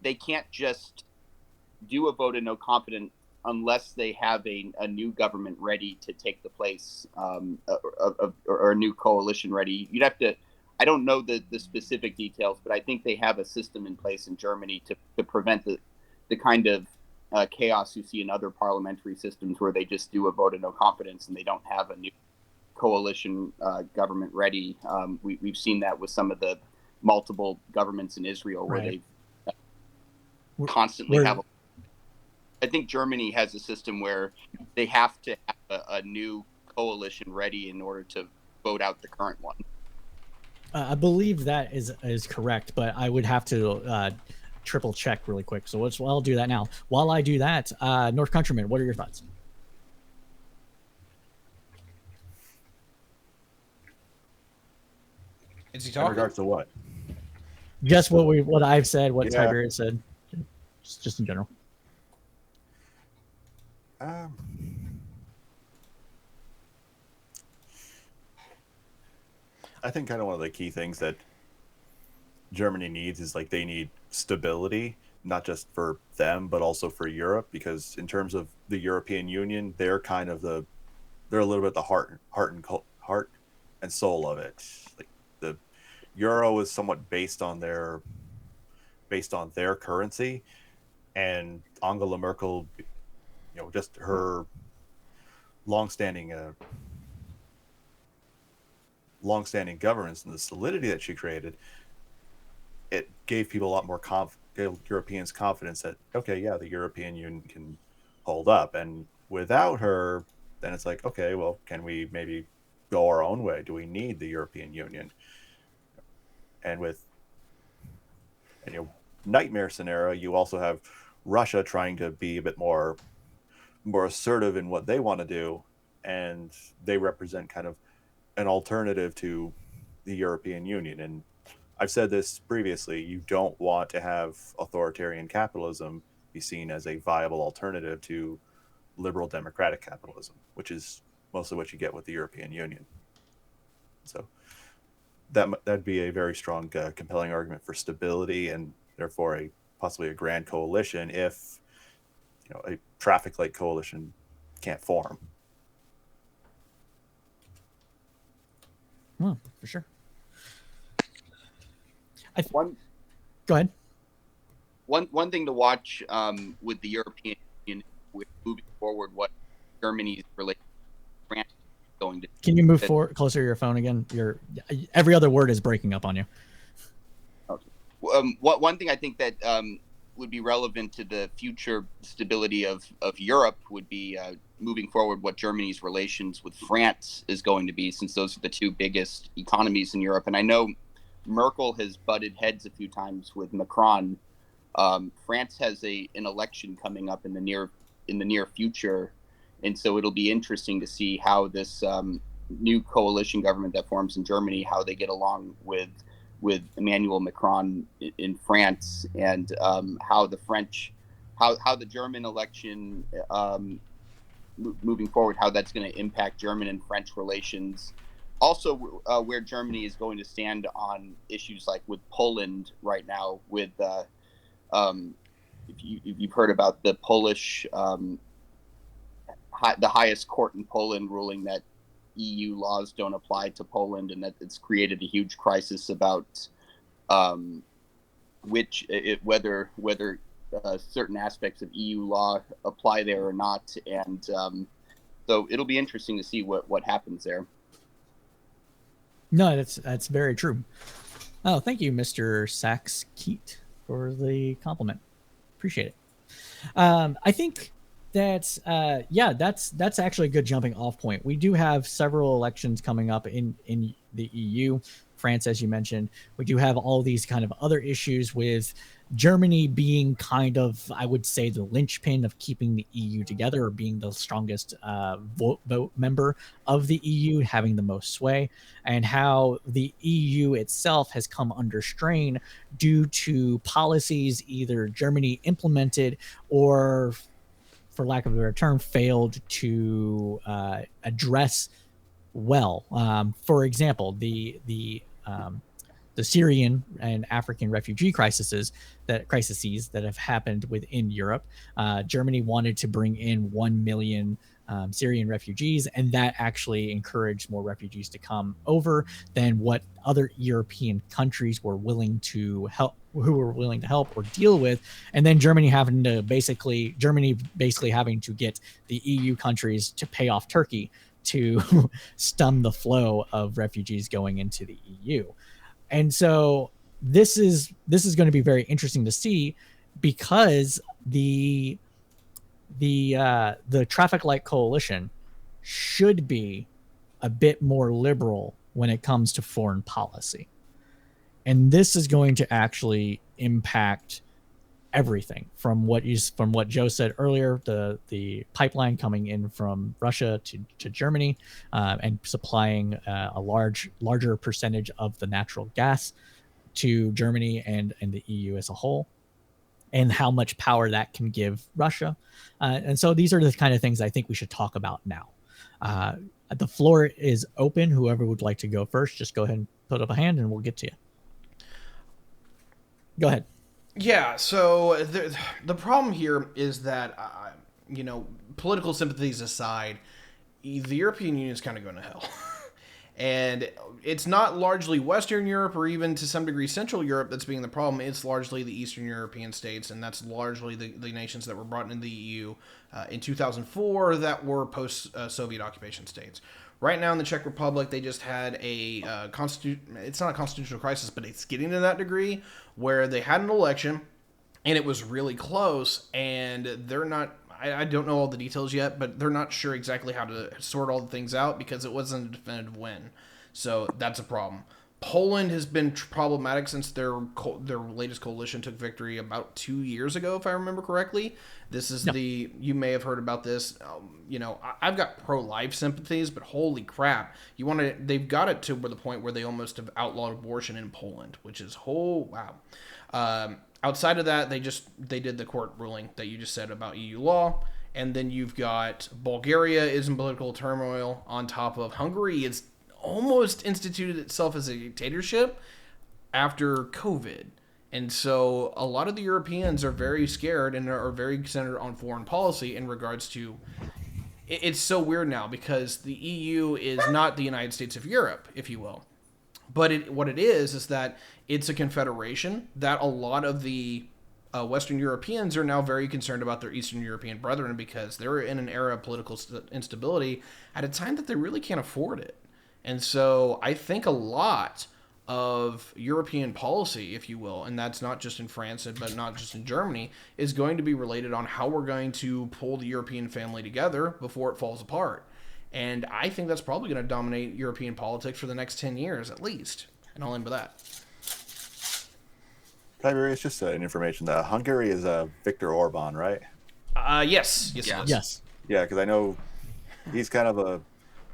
they can't just do a vote of no confidence unless they have a new government ready to take the place or a new coalition ready. You'd have to, I don't know the specific details, but I think they have a system in place in Germany to prevent the kind of chaos you see in other parliamentary systems where they just do a vote of no confidence and they don't have a new coalition government ready. We've seen that with some of the multiple governments in Israel where Right. they constantly have I think Germany has a system where they have to have a new coalition ready in order to vote out the current one. I believe that is correct, but I would have to triple check really quick. So I'll do that now. While I do that, North Countryman, what are your thoughts? Is he In talking? regards to what? Just what I've said, what Yeah. Tyberius said, just in general. I think kind of one of the key things that Germany needs is like they need stability, not just for them but also for Europe, because in terms of the European Union, they're kind of they're a little bit the heart and soul of it. Like the euro is somewhat based on their currency, and Angela Merkel, just her longstanding governance and the solidity that she created, it gave people a lot more gave Europeans confidence that, okay, yeah, the European Union can hold up. And without her, then it's like, okay, well, can we maybe go our own way? Do we need the European Union? And with nightmare scenario, you also have Russia trying to be a bit more assertive in what they want to do, and they represent kind of an alternative to the European Union. And I've said this previously, you don't want to have authoritarian capitalism be seen as a viable alternative to liberal democratic capitalism, which is mostly what you get with the European Union. So that'd be a very strong, compelling argument for stability, and therefore possibly a grand coalition if a traffic light coalition can't form. Oh, for sure. Go ahead. One thing to watch with the European Union, with moving forward, what Germany's relationship with France is going to. Can you move closer to your phone again? Every other word is breaking up on you. Okay. One thing I think that would be relevant to the future stability of Europe would be moving forward what Germany's relations with France is going to be, since those are the two biggest economies in Europe. And I know Merkel has butted heads a few times with Macron. France has an election coming up in the near future, and so it'll be interesting to see how this new coalition government that forms in Germany, how they get along with Emmanuel Macron in France, and how the German election moving forward, how that's going to impact German and French relations. Also, where Germany is going to stand on issues like with Poland right now, with if you've heard about the Polish, the highest court in Poland ruling that EU laws don't apply to Poland, and that it's created a huge crisis about whether certain aspects of EU law apply there or not, and so it'll be interesting to see what happens there. No, that's very true. Oh, thank you, Mr. Sachs Keat, for the compliment. Appreciate it. I think that's that's actually a good jumping off point. We do have several elections coming up in the EU. France, as you mentioned, we do have all these kind of other issues with Germany being kind of, I would say, the linchpin of keeping the EU together, or being the strongest vote member of the EU, having the most sway, and how the EU itself has come under strain due to policies either Germany implemented or, for lack of a better term, failed to address well. For example, the Syrian and African refugee crises that have happened within Europe. Germany wanted to bring in 1 million Syrian refugees, and that actually encouraged more refugees to come over than what other European countries were willing to help or deal with. And then Germany basically having to get the EU countries to pay off Turkey to stem the flow of refugees going into the EU. And so this is going to be very interesting to see, because the traffic light coalition should be a bit more liberal when it comes to foreign policy. And this is going to actually impact everything from what Joe said earlier, the pipeline coming in from Russia to Germany, and supplying a larger percentage of the natural gas to Germany and the EU as a whole, and how much power that can give Russia. And so these are the kind of things I think we should talk about now. The floor is open. Whoever would like to go first, just go ahead and put up a hand and we'll get to you. Go ahead. Yeah, so the problem here is that, political sympathies aside, the European Union is kind of going to hell. And it's not largely Western Europe or even to some degree Central Europe that's being the problem. It's largely the Eastern European states, and that's largely the nations that were brought into the EU in 2004 that were post-Soviet occupation states. Right now in the Czech Republic, they just had it's not a constitutional crisis, but it's getting to that degree where they had an election and it was really close, and they're not, I don't know all the details yet, but they're not sure exactly how to sort all the things out because it wasn't a definitive win. So that's a problem. Poland has been problematic since their latest coalition took victory about 2 years ago, if I remember correctly. This is you may have heard about this. I've got pro-life sympathies, but holy crap, they've got it to the point where they almost have outlawed abortion in Poland, which is wow. Outside of that, they did the court ruling that you just said about EU law, and then you've got Bulgaria is in political turmoil. On top of Hungary is almost instituted itself as a dictatorship after COVID. And so a lot of the Europeans are very scared and are very centered on foreign policy in regards to, it's so weird now because the EU is not the United States of Europe, if you will. But what it is that it's a confederation that a lot of the Western Europeans are now very concerned about their Eastern European brethren because they're in an era of political instability at a time that they really can't afford it. And so I think a lot of European policy, if you will, and that's not just in France, but not just in Germany, is going to be related on how we're going to pull the European family together before it falls apart. And I think that's probably going to dominate European politics for the next 10 years at least. And I'll end with that. Tyberius, just an information that Hungary is Viktor Orban, right? Yes. Yes. Yeah, because I know he's kind of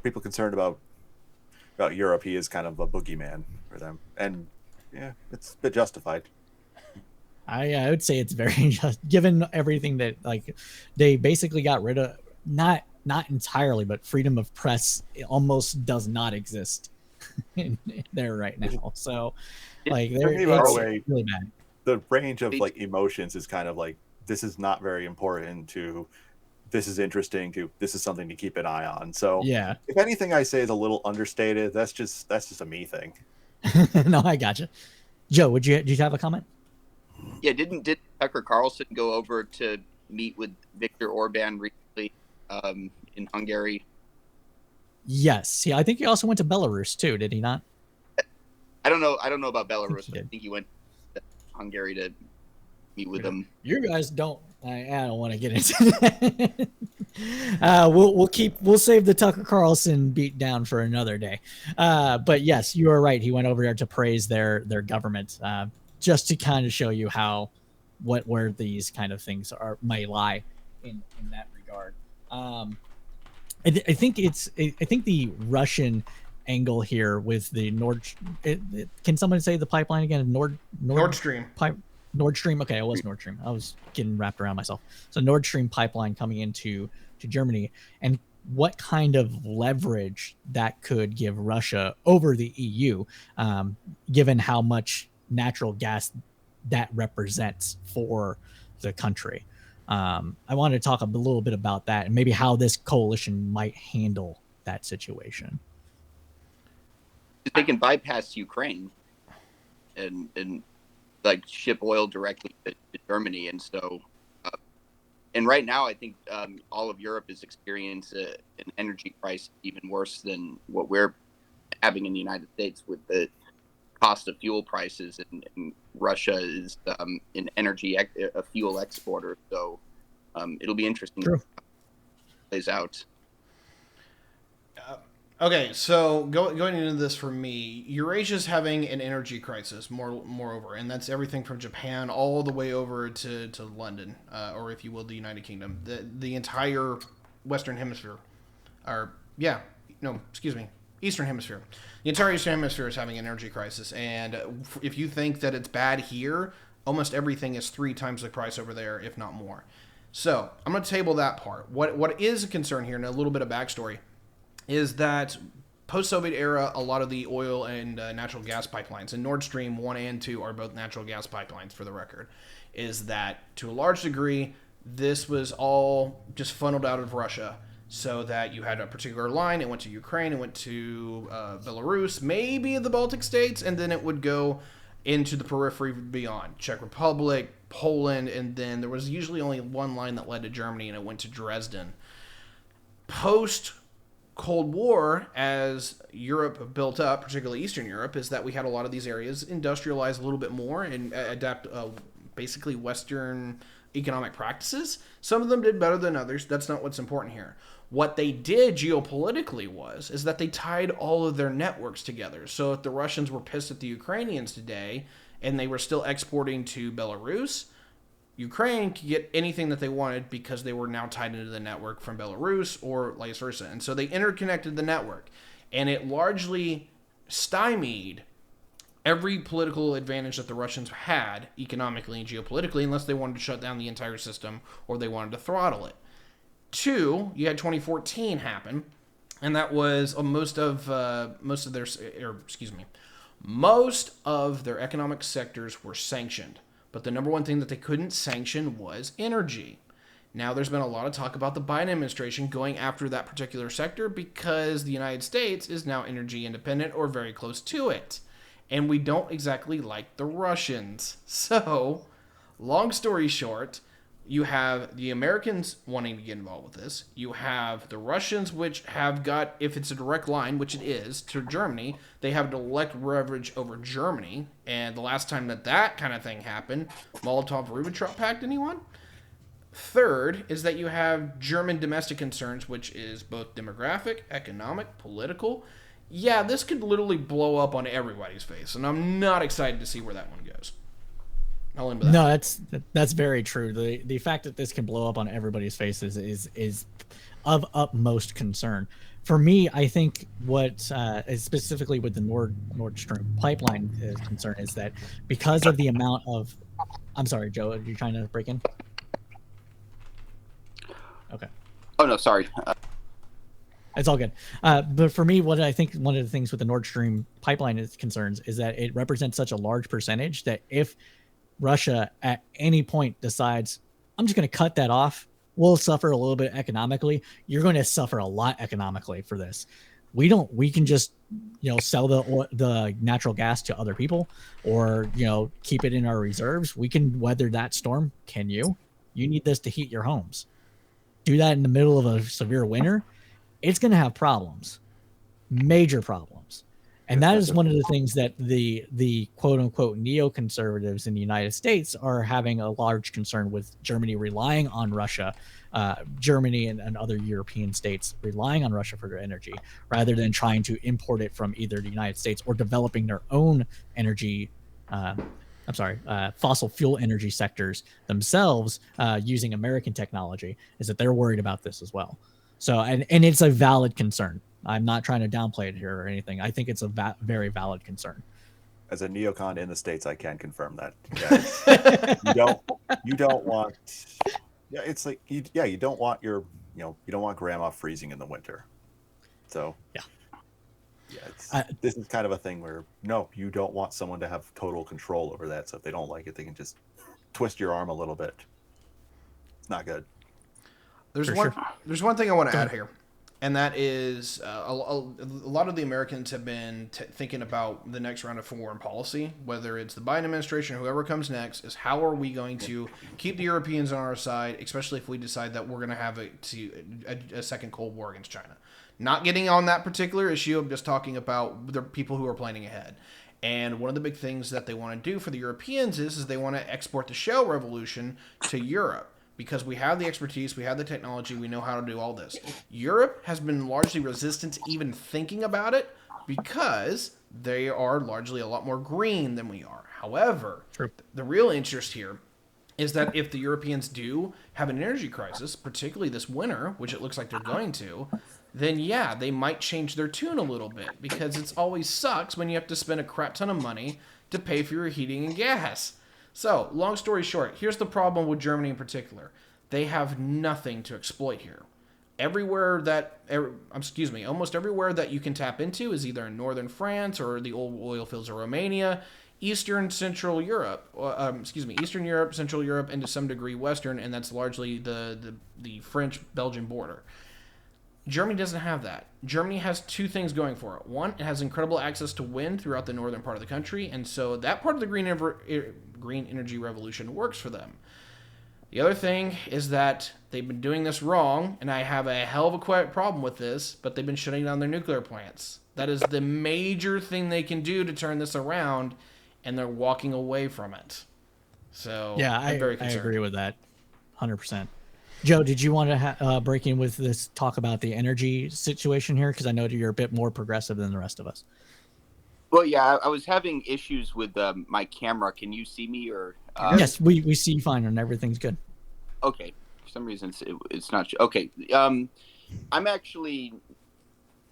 people concerned about Europe. He is kind of a boogeyman for them, and yeah, it's a bit justified. I would say it's very just, given everything that they basically got rid of, not entirely, but freedom of press almost does not exist in there right now. So it's really bad. The range of emotions is kind of this is not very important to this is interesting this is something to keep an eye on. So Yeah. if anything I say is a little understated, that's just a me thing. No, I gotcha. Joe, did you have a comment? Yeah, did Tucker Carlson go over to meet with Viktor Orban recently in Hungary? Yes. Yeah, I think he also went to Belarus too, did he not? I don't know about Belarus, he but I did. think he went to Hungary to meet with them. You guys don't. I don't want to get into that. We'll save the Tucker Carlson beat down for another day. But yes, you are right. He went over there to praise their government, just to kind of show you where these kind of things might lie in that regard. I think the Russian angle here with the can someone say the pipeline again? Nord Stream. Nord Stream. Okay, it was Nord Stream. I was getting wrapped around myself. So Nord Stream pipeline coming into Germany, and what kind of leverage that could give Russia over the EU, given how much natural gas that represents for the country. I wanted to talk a little bit about that and maybe how this coalition might handle that situation. They can bypass Ukraine and like ship oil directly to Germany, and so and right now I think all of Europe is experiencing an energy crisis even worse than what we're having in the United States with the cost of fuel prices, and Russia is an a fuel exporter, so it'll be interesting True. how it plays out. Okay, so going into this for me, Eurasia's having an energy crisis, moreover, and that's everything from Japan all the way over to London, or if you will, the United Kingdom. The entire Western Hemisphere, Eastern Hemisphere. The entire Eastern Hemisphere is having an energy crisis, and if you think that it's bad here, almost everything is 3 times the price over there, if not more. So I'm going to table that part. What is a concern here, and a little bit of backstory, is that post-Soviet era, a lot of the oil and natural gas pipelines, and Nord Stream 1 and 2 are both natural gas pipelines, for the record, is that to a large degree, this was all just funneled out of Russia, so that you had a particular line, it went to Ukraine, it went to Belarus, maybe the Baltic states, and then it would go into the periphery beyond, Czech Republic, Poland, and then there was usually only one line that led to Germany, and it went to Dresden. Post-Cold War, as Europe built up, particularly Eastern Europe, is that we had a lot of these areas industrialize a little bit more and adapt basically Western economic practices. Some of them did better than others. That's not what's important here. What they did geopolitically is that they tied all of their networks together. So if the Russians were pissed at the Ukrainians today and they were still exporting to Belarus, Ukraine could get anything that they wanted because they were now tied into the network from Belarus or vice versa. And so they interconnected the network, and it largely stymied every political advantage that the Russians had economically and geopolitically, unless they wanted to shut down the entire system or they wanted to throttle it. 2, you had 2014 happen, and that was most of their economic sectors were sanctioned. But the number one thing that they couldn't sanction was energy. Now, there's been a lot of talk about the Biden administration going after that particular sector because the United States is now energy independent or very close to it. And we don't exactly like the Russians. So, long story short, you have the Americans wanting to get involved with this. You have the Russians, which have got, if it's a direct line, which it is, to Germany, they have direct leverage over Germany. And the last time that kind of thing happened, Molotov-Ribbentrop Pact, anyone? Third is that you have German domestic concerns, which is both demographic, economic, political. Yeah, this could literally blow up on everybody's face, and I'm not excited to see where that one goes. I'll end with that. No, that's very true. The fact that this can blow up on everybody's faces is of utmost concern. For me, I think what is specifically with the Nord Stream pipeline is concerned is that because of the amount of, I'm sorry, Joe, are you trying to break in? Okay. Oh no, sorry. It's all good. But for me, what I think one of the things with the Nord Stream pipeline is concerns is that it represents such a large percentage that if Russia at any point decides, I'm just going to cut that off, we'll suffer a little bit economically. You're going to suffer a lot economically for this. We can just, sell the natural gas to other people, or, keep it in our reserves. We can weather that storm. Can you? You need this to heat your homes. Do that in the middle of a severe winter. It's going to have problems, major problems. And that is one of the things that the quote unquote neoconservatives in the United States are having a large concern with Germany relying on Russia, Germany and other European states relying on Russia for their energy, rather than trying to import it from either the United States or developing their own energy. Fossil fuel energy sectors themselves using American technology, is that they're worried about this as well. So, and it's a valid concern. I'm not trying to downplay it here or anything. I think it's a very valid concern. As a neocon in the States, I can confirm that. Yeah, you don't want. Yeah, it's like you don't want you don't want grandma freezing in the winter. So this is kind of a thing where no, you don't want someone to have total control over that. So if they don't like it, they can just twist your arm a little bit. It's not good. There's one thing I want to add here, and that is a lot of the Americans have been thinking about the next round of foreign policy, whether it's the Biden administration or whoever comes next, is how are we going to keep the Europeans on our side, especially if we decide that we're going to have a second Cold War against China. Not getting on that particular issue, I'm just talking about the people who are planning ahead. And one of the big things that they want to do for the Europeans is they want to export the shale revolution to Europe. Because we have the expertise, we have the technology, we know how to do all this. Europe has been largely resistant to even thinking about it because they are largely a lot more green than we are. However, the real interest here is that if the Europeans do have an energy crisis, particularly this winter, which it looks like they're going to, then yeah, they might change their tune a little bit, because it always sucks when you have to spend a crap ton of money to pay for your heating and gas. So, long story short, here's the problem with Germany in particular. They have nothing to exploit here. Almost everywhere that you can tap into is either in northern France or the old oil fields of Romania, Central Europe, Central Europe, and to some degree Western, and that's largely the French-Belgian border. Germany doesn't have that. Germany has two things going for it. One, it has incredible access to wind throughout the northern part of the country, and so that part of the green energy revolution works for them. The other thing is that they've been doing this wrong, and I have a hell of a problem with this, but they've been shutting down their nuclear plants. That is the major thing they can do to turn this around, and they're walking away from it. So yeah, I'm very concerned. I agree with that 100%. Joe, did you want to break in with this talk about the energy situation here? Because I know you're a bit more progressive than the rest of us. Well, yeah, I was having issues with my camera. Can you see me? Or yes, we see you fine and everything's good. Okay. For some reason, it's not. Okay. I'm actually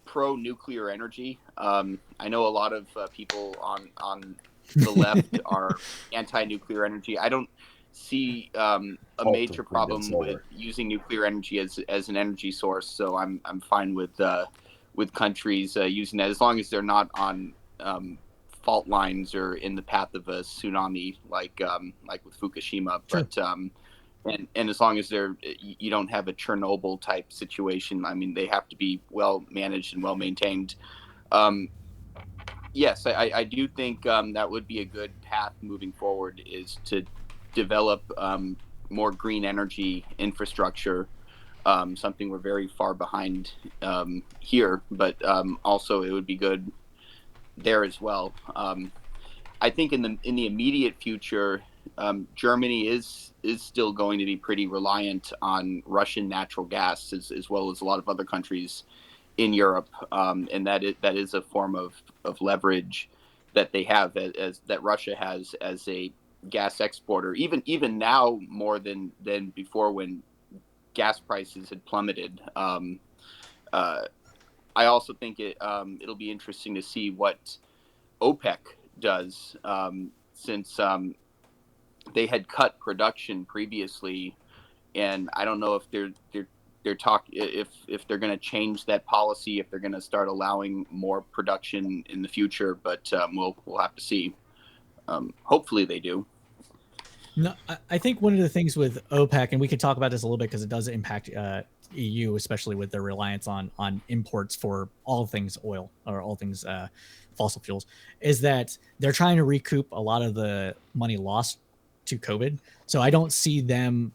pro-nuclear energy. I know a lot of people on the left are anti-nuclear energy. I don't see a major problem with using nuclear energy as an energy source, so I'm fine with countries using that as long as they're not on fault lines or in the path of a tsunami like with Fukushima. Sure. But and as long as you don't have a Chernobyl type situation, I mean, they have to be well managed and well maintained. Yes, I do think that would be a good path moving forward, is to develop more green energy infrastructure, something we're very far behind here, but also it would be good there as well. I think in the immediate future, Germany is still going to be pretty reliant on Russian natural gas, as well as a lot of other countries in Europe, and that is a form of leverage that they have, as that Russia has as a gas exporter, even now more than before when gas prices had plummeted. I also think it'll be interesting to see what OPEC does, since they had cut production previously, and I don't know if they're if they're going to change that policy, if they're going to start allowing more production in the future, but we'll have to see. Hopefully they do. No, I think one of the things with OPEC, and we could talk about this a little bit because it does impact EU, especially with their reliance on imports for all things oil or all things fossil fuels, is that they're trying to recoup a lot of the money lost to COVID. So I don't see them,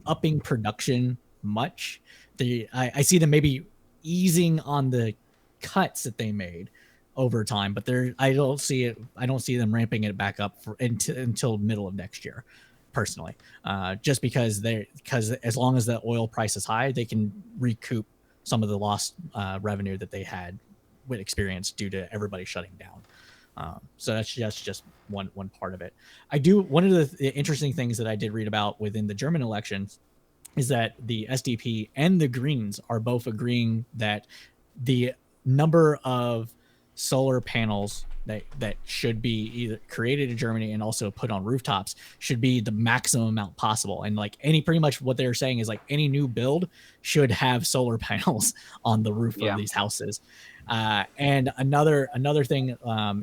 upping production much. I see them maybe easing on the cuts that they made over time, but I don't see them ramping it back up until middle of next year, personally. Just because as long as the oil price is high, they can recoup some of the lost revenue that they had with experience due to everybody shutting down. So that's just one part of it. One of the interesting things that I did read about within the German elections is that the SDP and the Greens are both agreeing that the number of solar panels that should be either created in Germany and also put on rooftops should be the maximum amount possible. And like pretty much what they're saying is like any new build should have solar panels on the roof of these houses. And another thing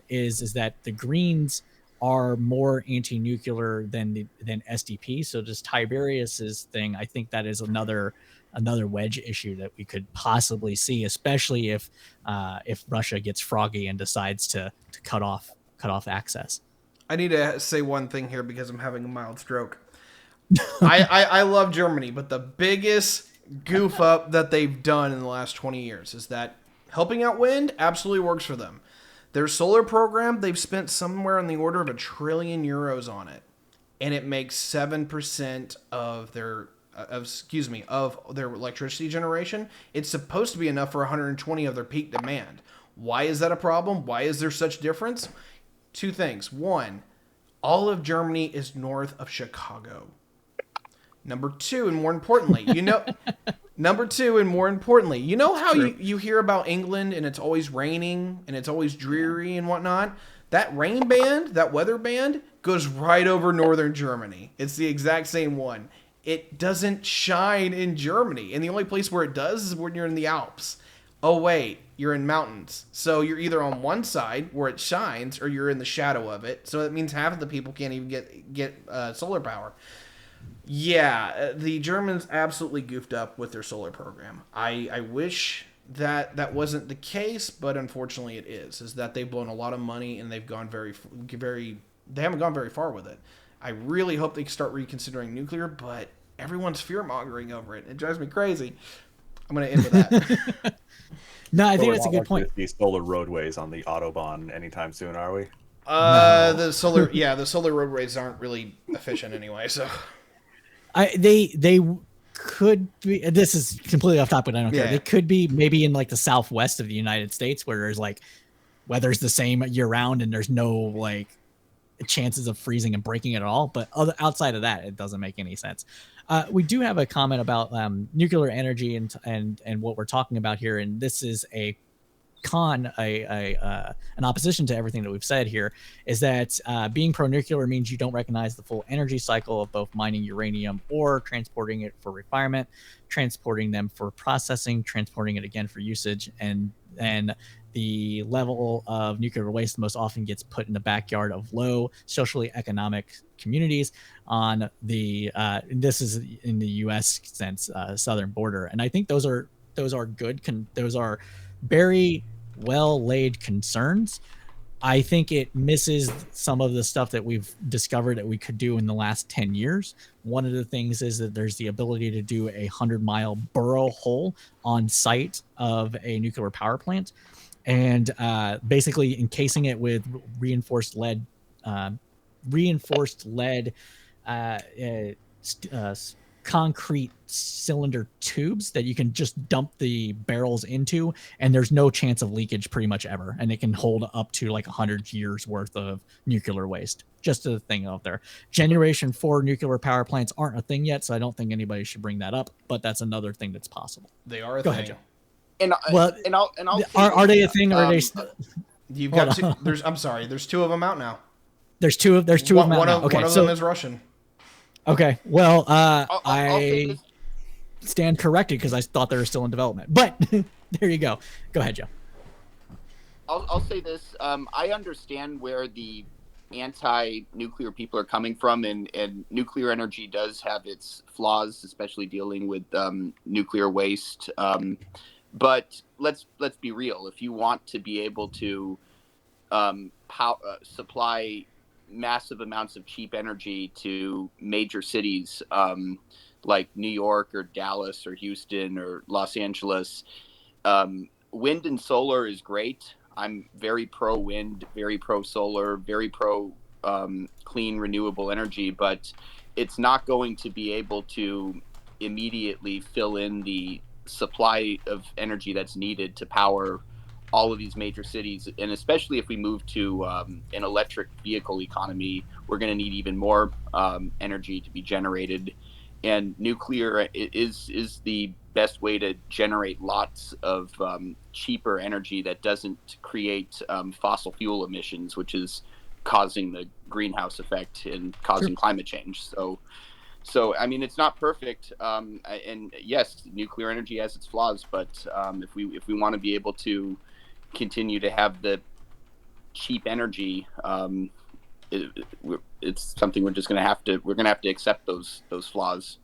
is that the Greens are more anti-nuclear than SDP. So just Tiberius's thing, I think that is another wedge issue that we could possibly see, especially if Russia gets froggy and decides to cut off access. I need to say one thing here because I'm having a mild stroke. I love Germany, but the biggest goof up that they've done in the last 20 years is that helping out wind absolutely works for them. Their solar program, they've spent somewhere in the order of €1 trillion on it, and it makes 7% of their electricity generation. It's supposed to be enough for 120 of their peak demand. Why is that a problem? Why is there such difference? Two things. One, all of Germany is north of Chicago. Number two, and more importantly, you know how you hear about England and it's always raining and it's always dreary and whatnot? That rain band, that weather band, goes right over northern Germany. It's the exact same one. It doesn't shine in Germany. And the only place where it does is when you're in the Alps. Oh, wait, you're in mountains. So you're either on one side where it shines or you're in the shadow of it. So that means half of the people can't even get solar power. Yeah, the Germans absolutely goofed up with their solar program. I wish that wasn't the case, but unfortunately it is that they've blown a lot of money and they've gone they haven't gone very far with it. I really hope they start reconsidering nuclear, but everyone's fear-mongering over it. It drives me crazy. I'm going to end with that. No, I think that's a good point. These solar roadways on the Autobahn anytime soon, are we? No. The solar roadways aren't really efficient anyway, so... They could be. This is completely off topic. I don't care. Yeah. They could be maybe in like the southwest of the United States, where there's like weather's the same year round and there's no like chances of freezing and breaking it at all. But outside of that, it doesn't make any sense. We do have a comment about nuclear energy and what we're talking about here, and this is an opposition to everything that we've said here, is that being pro-nuclear means you don't recognize the full energy cycle of both mining uranium or transporting it for refinement, transporting them for processing, transporting it again for usage, and the level of nuclear waste most often gets put in the backyard of low socially economic communities on the this is in the U.S. sense southern border, and I think those are good. Those are very well laid concerns. I think it misses some of the stuff that we've discovered that we could do in the last 10 years. One of the things is that there's the ability to do a 100-mile burrow hole on site of a nuclear power plant and basically encasing it with reinforced lead concrete cylinder tubes that you can just dump the barrels into, and there's no chance of leakage pretty much ever, and it can hold up to like 100 years worth of nuclear waste. Just a thing out there. Generation 4 nuclear power plants aren't a thing yet, so I don't think anybody should bring that up, but that's another thing that's possible. They are a Go thing. ahead, Joe. Are they a thing, or are they you've got two, there's two of them out now. There's two of them out now. Okay, one of them is Russian. Okay, well, I'll stand corrected because I thought they were still in development. But there you go. Go ahead, Joe. I'll say this. I understand where the anti-nuclear people are coming from, and nuclear energy does have its flaws, especially dealing with nuclear waste. But let's be real. If you want to be able to supply massive amounts of cheap energy to major cities like New York or Dallas or Houston or Los Angeles, wind and solar is great. I'm very pro wind, very pro solar, very pro clean renewable energy, but it's not going to be able to immediately fill in the supply of energy that's needed to power all of these major cities. And especially if we move to an electric vehicle economy, we're going to need even more energy to be generated. And nuclear is the best way to generate lots of cheaper energy that doesn't create fossil fuel emissions, which is causing the greenhouse effect and causing climate change. So I mean, it's not perfect, and yes, nuclear energy has its flaws, but if we want to be able to continue to have the cheap energy, it's something we're just going to have to accept those flaws.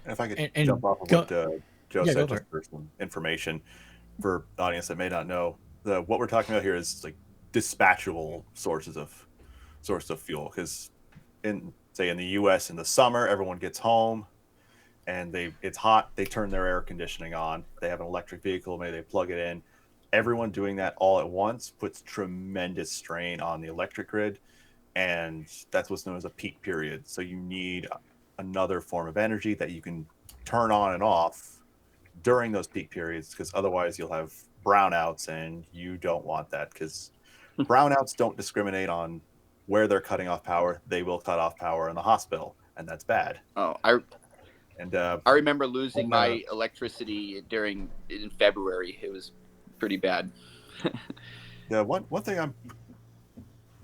And if I could And jump off of what Joe yeah, said, go for just it. for some information for the audience that may not know, what we're talking about here is like dispatchable sources of fuel. Because in the U.S. in the summer, everyone gets home and it's hot. They turn their air conditioning on. They have an electric vehicle. Maybe they plug it in. Everyone doing that all at once puts tremendous strain on the electric grid, and that's what's known as a peak period. So you need another form of energy that you can turn on and off during those peak periods, because otherwise you'll have brownouts, and you don't want that, because brownouts don't discriminate on where they're cutting off power. They will cut off power in the hospital, and that's bad. I remember losing my electricity in February. It was pretty bad. Yeah, one thing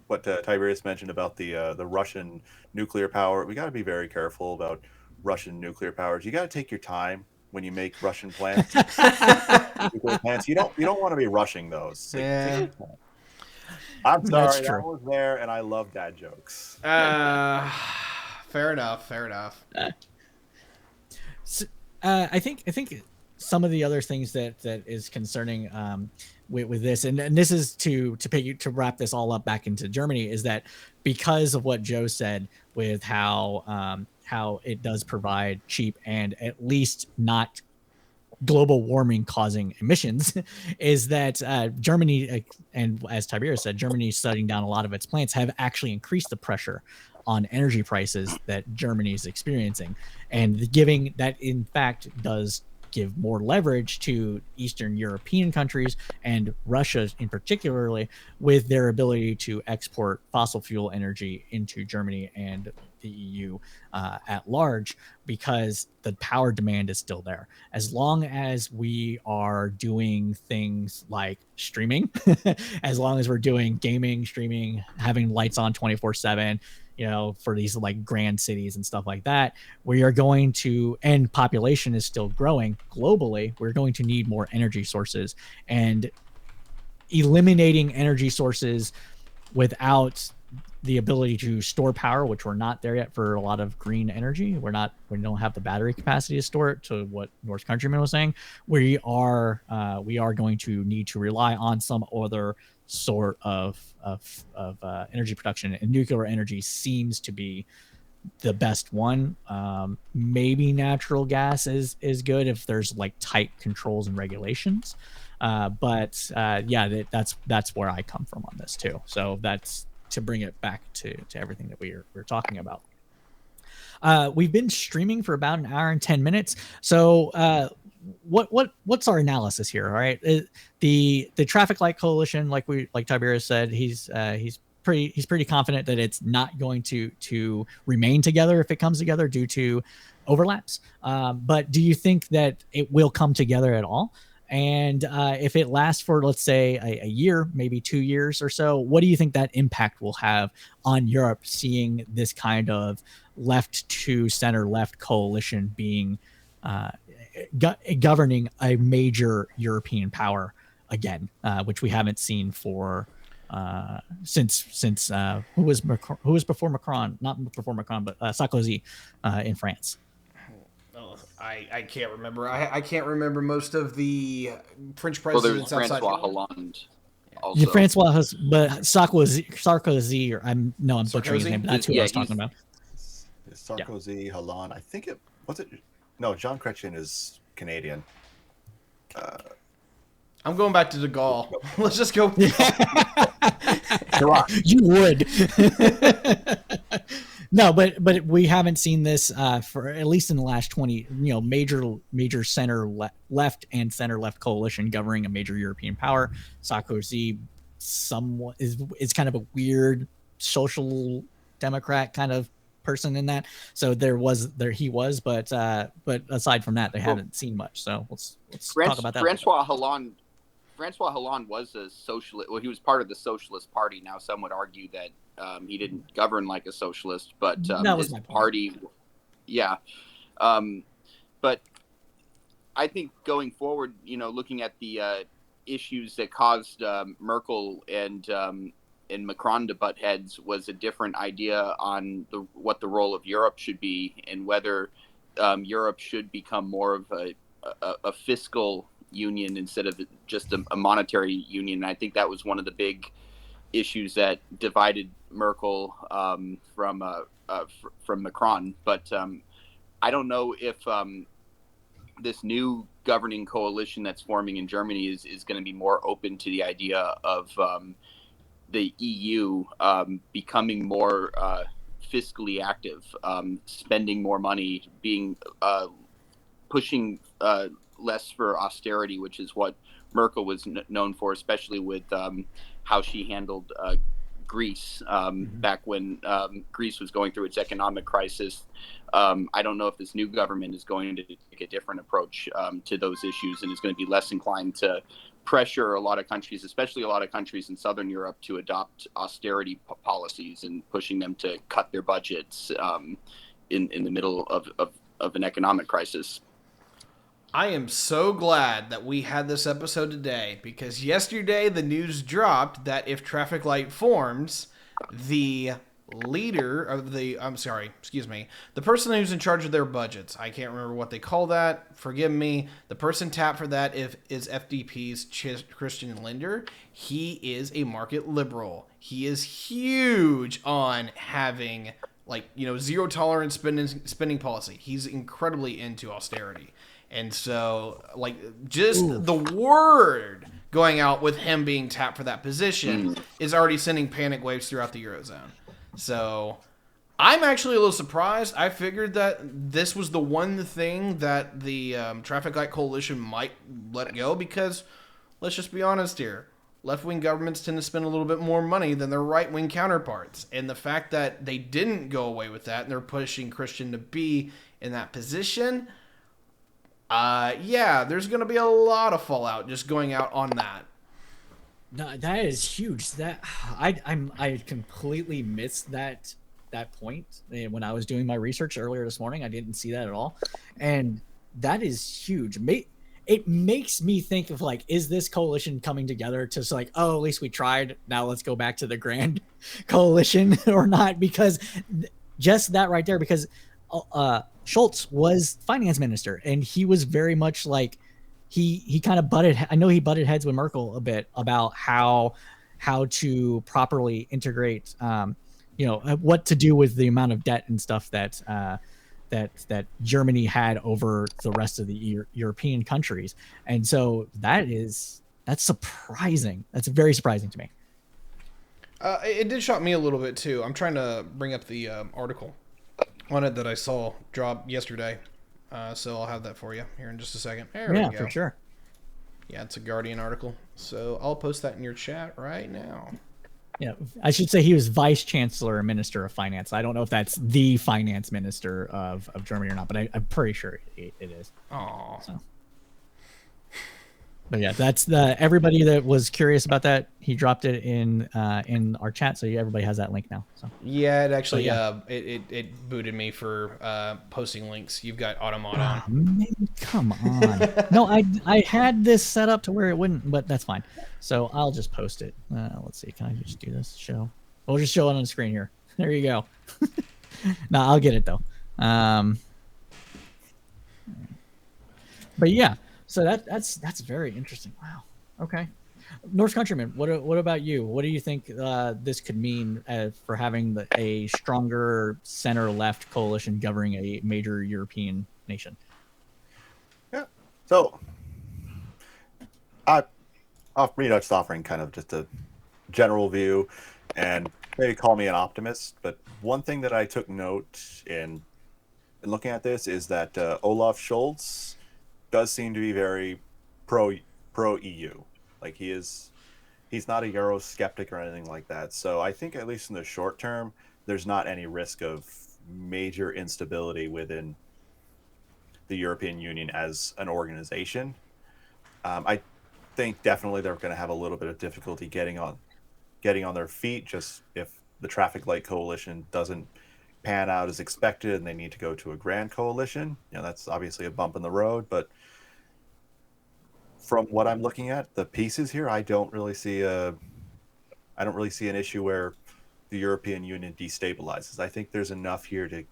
what Tyberius mentioned about the Russian nuclear power, we got to be very careful about Russian nuclear powers. You got to take your time when you make Russian plants. Nuclear plants. You don't want to be rushing those. So Yeah. I'm sorry, That's true. that was there, and I love dad jokes. Fair enough. I think some of the other things that is concerning with this, and this is to wrap this all up back into Germany, is that because of what Joe said with how it does provide cheap and at least not global warming causing emissions, is that Germany, and as Tiberius said, Germany shutting down a lot of its plants have actually increased the pressure on energy prices that Germany is experiencing, and giving that in fact does give more leverage to Eastern European countries and Russia in particularly, with their ability to export fossil fuel energy into Germany and the EU at large, because the power demand is still there. As long as we are doing things like streaming, as long as we're doing gaming, streaming, having lights on 24/7, for these like grand cities and stuff like that, we are going to, and population is still growing globally, we're going to need more energy sources. And eliminating energy sources without the ability to store power, which we're not there yet for a lot of green energy. We don't have the battery capacity to store it, to what Norse Countryman was saying. We are going to need to rely on some other sort of energy production, and nuclear energy seems to be the best one. Maybe natural gas is good if there's like tight controls and regulations. But that's where I come from on this too. So that's to bring it back to everything that we're talking about. We've been streaming for about an hour and 10 minutes. So what's our analysis here? All right. The Traffic Light Coalition, like Tiberius said, he's pretty confident that it's not going to remain together if it comes together due to overlaps. But do you think that it will come together at all? And if it lasts for, let's say, a year, maybe 2 years or so, what do you think that impact will have on Europe, seeing this kind of left to center left coalition being governing a major European power again, which we haven't seen for since who was before Macron? Not before Macron, but Sarkozy in France. Oh, I can't remember. I can't remember most of the French Well, there's presidents outside. Francois Hollande. Yeah, Also, Francois has, but Sarkozy, or I'm butchering his Sarkozy? name, but that's who I was talking about. Sarkozy, Hollande. I think it was it. No, Jean Chrétien is Canadian. I'm going back to De Gaulle. Let's just go. You would. No, but we haven't seen this for at least in the last 20, major center left and center left coalition governing a major European power. Sarkozy somewhat is kind of a weird social democrat kind of person in that. So he was, but aside from that, they haven't seen much. So let's talk about that. Francois Hollande was a socialist. Well, he was part of the Socialist Party. Now, some would argue that he didn't govern like a socialist, but that was his my point. party, yeah. But I think going forward, looking at the issues that caused Merkel and Macron to butt heads was a different idea on what the role of Europe should be and whether Europe should become more of a fiscal union instead of just a monetary union. And I think that was one of the big issues that divided Merkel from Macron. But I don't know if this new governing coalition that's forming in Germany is going to be more open to the idea of the EU becoming more fiscally active, spending more money, pushing less for austerity, which is what Merkel was known for, especially with how she handled Greece back when Greece was going through its economic crisis. I don't know if this new government is going to take a different approach to those issues and is going to be less inclined to pressure a lot of countries, especially a lot of countries in Southern Europe, to adopt austerity policies and pushing them to cut their budgets in the middle of an economic crisis. I am so glad that we had this episode today, because yesterday the news dropped that if traffic light forms, the leader of the person who's in charge of their budgets, I can't remember what they call that, forgive me, the person tapped for that is FDP's Christian Lindner. He is a market liberal. He is huge on having zero tolerance spending policy. He's incredibly into austerity. And so, the word going out with him being tapped for that position is already sending panic waves throughout the Eurozone. So, I'm actually a little surprised. I figured that this was the one thing that the Traffic Light Coalition might let go, because, let's just be honest here, left-wing governments tend to spend a little bit more money than their right-wing counterparts. And the fact that they didn't go away with that, and they're pushing Christian to be in that position... there's going to be a lot of fallout just going out on that. No, that is huge. That I completely missed that point when I was doing my research earlier this morning. I didn't see that at all, and that is huge. It makes me think of is this coalition coming together to at least we tried. Now let's go back to the grand coalition or not? Because just that right there, because Schultz was finance minister, and he was very much he kind of butted heads with Merkel a bit about how to properly integrate, what to do with the amount of debt and stuff that Germany had over the rest of the European countries. And so that's surprising. That's very surprising to me. It did shock me a little bit too. I'm trying to bring up the article on it that I saw drop yesterday, so I'll have that for you here in just a second. There we go. For sure. Yeah, it's a Guardian article, so I'll post that in your chat right now. Yeah, I should say he was vice chancellor and minister of finance. I don't know if that's the finance minister of Germany or not, but I'm pretty sure it is. Oh, so. But yeah, that's everybody that was curious about that. He dropped it in our chat, so everybody has that link now. So Yeah, it actually yeah. it booted me for posting links. You've got automod Oh, on. man, come on. No, I had this set up to where it wouldn't, but that's fine. So I'll just post it. Let's see. Can I just do this? Show. We'll just show it on the screen here. There you go. No, I'll get it though. But yeah, so that's very interesting. Wow. Okay. Norse Countryman, what about you? What do you think this could mean for having a stronger center-left coalition governing a major European nation? Yeah. So, I'll just offering kind of just a general view, and maybe call me an optimist. But one thing that I took note in looking at this is that Olaf Scholz does seem to be very pro EU. Like he's not a Eurosceptic or anything like that. So I think at least in the short term, there's not any risk of major instability within the European Union as an organization. I think definitely they're going to have a little bit of difficulty getting on their feet, just if the traffic light coalition doesn't pan out as expected and they need to go to a grand coalition. That's obviously a bump in the road, but from what I'm looking at, the pieces here, I don't really see an issue where the European Union destabilizes. I think there's enough here to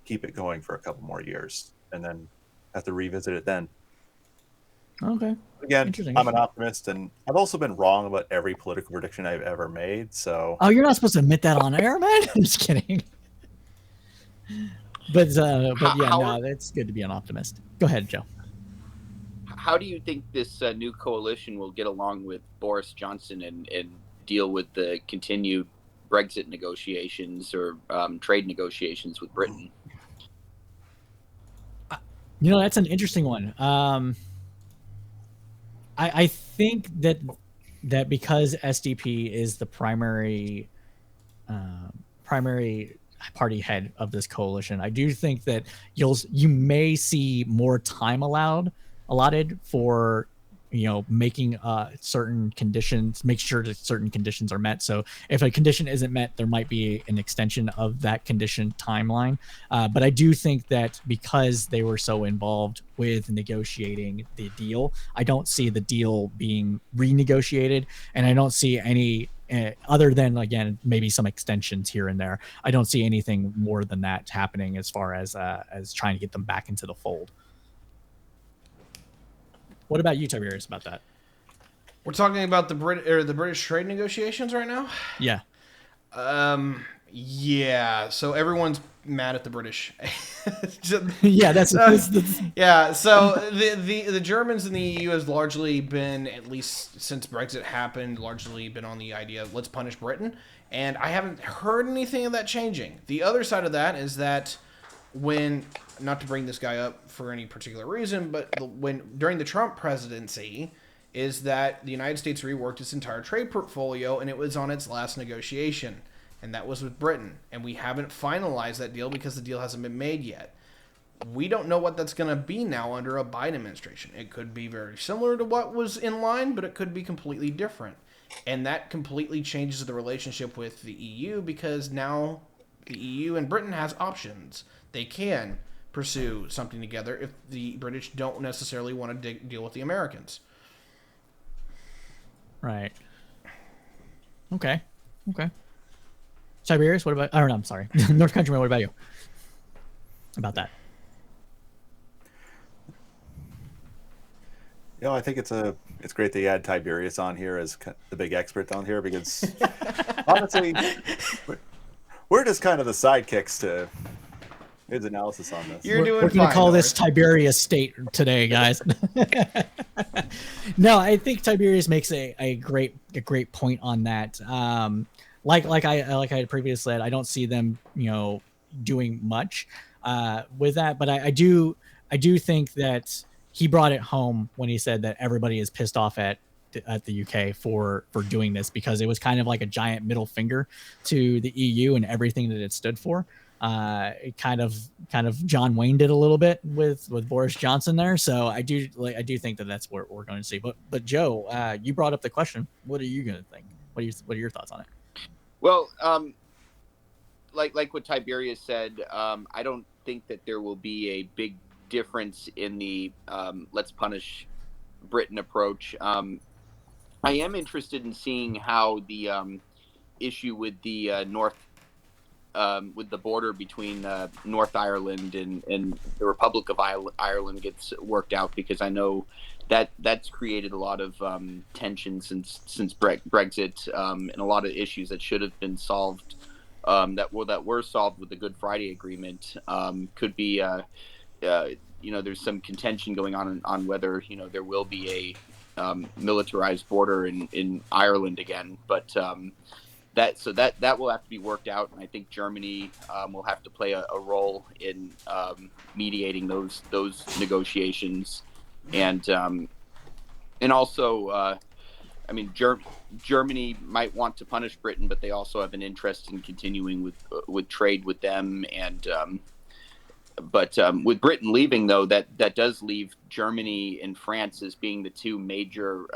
keep it going for a couple more years and then have to revisit it then. Okay. Again, I'm an optimist, and I've also been wrong about every political prediction I've ever made. So. Oh, you're not supposed to admit that on air, man. I'm just kidding. But yeah, no, it's good to be an optimist. Go ahead, Joe. How do you think this new coalition will get along with Boris Johnson and deal with the continued Brexit negotiations or trade negotiations with Britain? That's an interesting one. I think that because SDP is the primary party head of this coalition, I do think that you may see more time allotted for making certain conditions, make sure that certain conditions are met. So if a condition isn't met, there might be an extension of that condition timeline. But I do think that because they were so involved with negotiating the deal, I don't see the deal being renegotiated, and I don't see any other than, again, maybe some extensions here and there. I don't see anything more than that happening as far as trying to get them back into the fold. What about you, Tyberius, about that? We're talking about the British trade negotiations right now? Yeah. Yeah. So everyone's mad at the British. Yeah, that's yeah. So the Germans and the EU has largely been, at least since Brexit happened, largely been on the idea of let's punish Britain, and I haven't heard anything of that changing. The other side of that is that when, not to bring this guy up for any particular reason, but during the Trump presidency, is that the United States reworked its entire trade portfolio, and it was on its last negotiation, and that was with Britain. And we haven't finalized that deal because the deal hasn't been made yet. We don't know what that's going to be now under a Biden administration. It could be very similar to what was in line, but it could be completely different. And that completely changes the relationship with the EU, because now the EU and Britain has options. They can pursue something together if the British don't necessarily want to deal with the Americans. Right. Okay. Tiberius, what about? Oh, no, I'm sorry. North Countryman, what about you? About that? I think it's great that you had Tiberius on here as the big expert on here, because honestly, we're just kind of the sidekicks to his analysis on this. We're going to call this Tiberius State today, guys. No, I think Tiberius makes a great point on that. Like I had previously said, I don't see them doing much with that, but I do think that he brought it home when he said that everybody is pissed off at the UK for doing this, because it was kind of like a giant middle finger to the EU and everything that it stood for. it kind of John Wayne did a little bit with Boris Johnson there. So I do think that that's what we're going to see. But Joe, you brought up the question. What are you going to think? What are your thoughts on it? Well, like what Tiberius said, I don't think that there will be a big difference in the let's punish Britain approach. I am interested in seeing how the issue with the with the border between North Ireland and the Republic of Ireland gets worked out, because I know that that's created a lot of tension since Brexit, and a lot of issues that should have been solved, that were solved with the Good Friday Agreement, could be there's some contention going on whether there will be a militarized border in Ireland again, but that will have to be worked out, and I think Germany will have to play a role in mediating those negotiations, and also Germany might want to punish Britain, but they also have an interest in continuing with trade with them, and but with Britain leaving, though, that does leave Germany and France as being the two major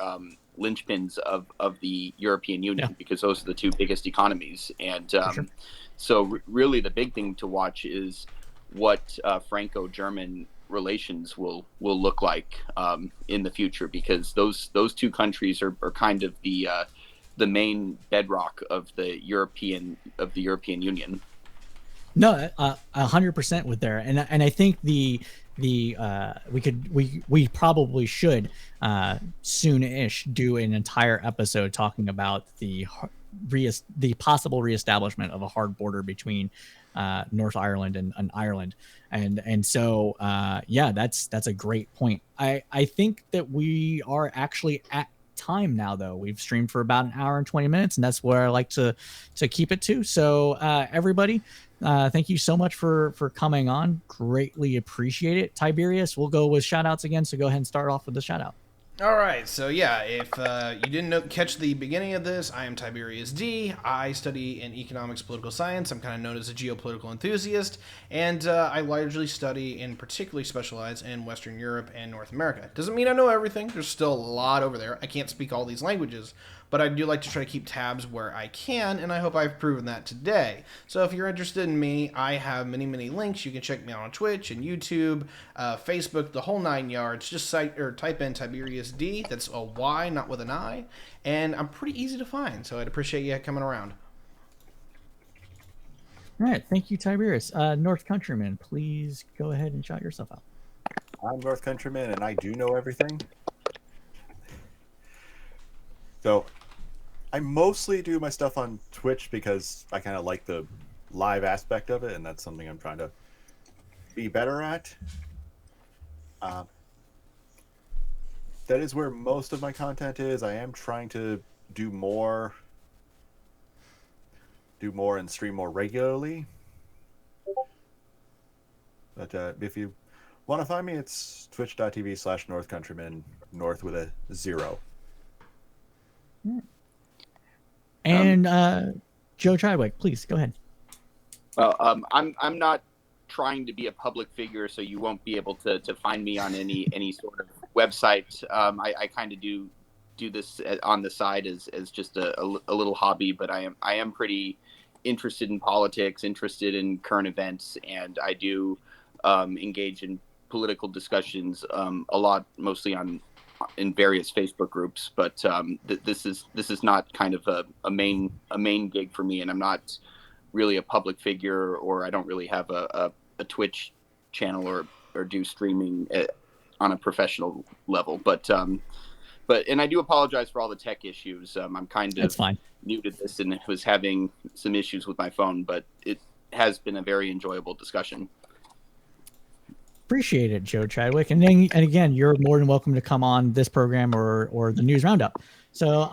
linchpins of the European Union, because those are the two biggest economies. And so really the big thing to watch is what Franco-German relations will look like in the future, because those two countries are kind of the main bedrock of the European Union. No, 100% with there, and I think we probably should soon-ish do an entire episode talking about the possible reestablishment of a hard border between North Ireland and Ireland, and so that's a great point. I think that we are actually at time now, though. We've streamed for about an hour and 20 minutes, and that's where I like to keep it to. So everybody, thank you so much for coming on. Greatly appreciate it. Tiberius, we'll go with shout outs again, so go ahead and start off with the shout out. All right, so yeah, if you didn't catch the beginning of this, I am Tyberius D. I study in economics, political science. I'm kind of known as a geopolitical enthusiast, and I largely study and particularly specialize in Western Europe and North America. Doesn't mean I know everything. There's still a lot over there. I can't speak all these languages, but I do like to try to keep tabs where I can, and I hope I've proven that today. So if you're interested in me, I have many, many links. You can check me out on Twitch and YouTube, Facebook, the whole 9 yards. Just type in Tiberius D. That's a Y, not with an I. And I'm pretty easy to find, so I'd appreciate you coming around. All right, thank you, Tiberius. North Countryman, please go ahead and shout yourself out. I'm North Countryman, and I do know everything. So I mostly do my stuff on Twitch because I kind of like the live aspect of it, and that's something I'm trying to be better at. That is where most of my content is. I am trying to do more and stream more regularly. But if you want to find me, it's twitch.tv/NorthCountryman, North with a 0. And Joe Chadwick, please go ahead. Well, I'm not trying to be a public figure, so you won't be able to find me on any sort of website. I kind of do this on the side as just a little hobby, but I am pretty interested in politics, interested in current events, and I do engage in political discussions a lot, mostly in various Facebook groups. But this is not kind of a main gig for me, and I'm not really a public figure, or I don't really have a Twitch channel or do streaming on a professional level. But and I do apologize for all the tech issues. I'm kind of new to this and was having some issues with my phone, but it has been a very enjoyable discussion. Appreciate it, Joe Chadwick. And again, you're more than welcome to come on this program or the News Roundup. So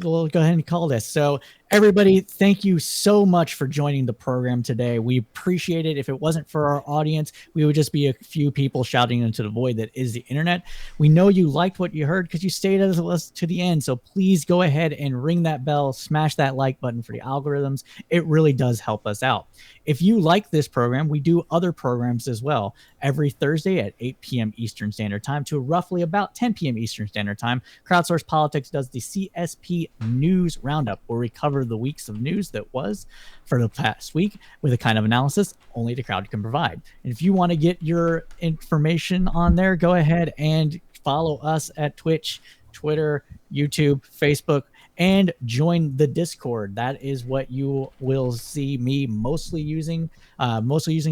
we'll go ahead and call this. So Everybody, thank you so much for joining the program today. We appreciate it. If it wasn't for our audience, we would just be a few people shouting into the void that is the internet. We know you liked what you heard because you stayed with us to the end. So please go ahead and ring that bell, smash that like button for the algorithms. It really does help us out. If you like this program, we do other programs as well. Every Thursday at 8 p.m. Eastern Standard Time to roughly about 10 p.m. Eastern Standard Time, Crowdsourced Politics does the CSP News Roundup, where we cover the weeks of news that was for the past week with a kind of analysis only the crowd can provide. And if you want to get your information on there, go ahead and follow us at Twitch, Twitter, YouTube, Facebook, and join the Discord. That is what you will see me mostly using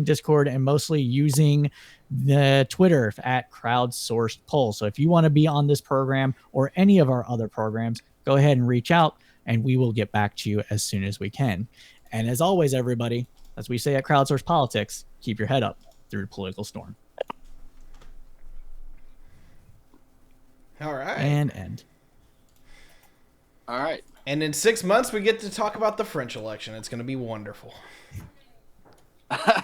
Discord and mostly using the Twitter at Crowdsourced Poll. So if you want to be on this program or any of our other programs, go ahead and reach out and we will get back to you as soon as we can. And as always, everybody, as we say at Crowdsourced Politics, keep your head up through the political storm. All right. And end. All right. And in 6 months, we get to talk about the French election. It's going to be wonderful. Yeah,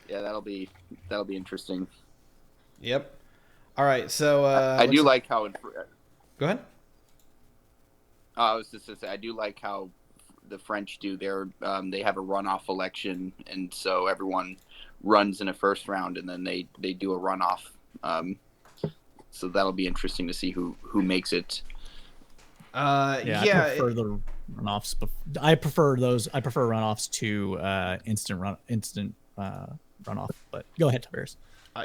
that'll be interesting. Yep. All right. So I do like how. Go ahead. I was just to say I do like how the French do their. They have a runoff election, and so everyone runs in a first round, and then they do a runoff. So that'll be interesting to see who makes it. I prefer the runoffs. I prefer runoffs to instant runoff. But go ahead, Tyberius.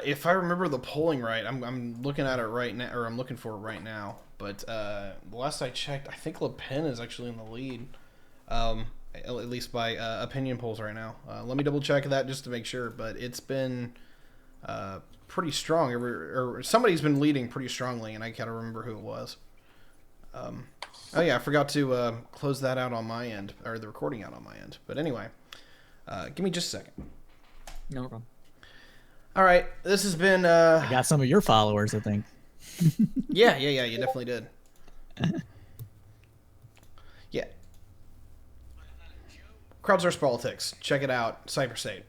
If I remember the polling right, I'm looking at it right now, or I'm looking for it right now. But the last I checked, I think Le Pen is actually in the lead, at least by opinion polls right now. Let me double check that just to make sure. But it's been pretty strong. Or somebody's been leading pretty strongly, and I can't remember who it was. Oh yeah, I forgot to close that out on my end, or the recording out on my end. But anyway, give me just a second. No problem. All right, this has been. I got some of your followers, I think. Yeah, you definitely did. Yeah. Crowdsourced Politics. Check it out. Cypher State.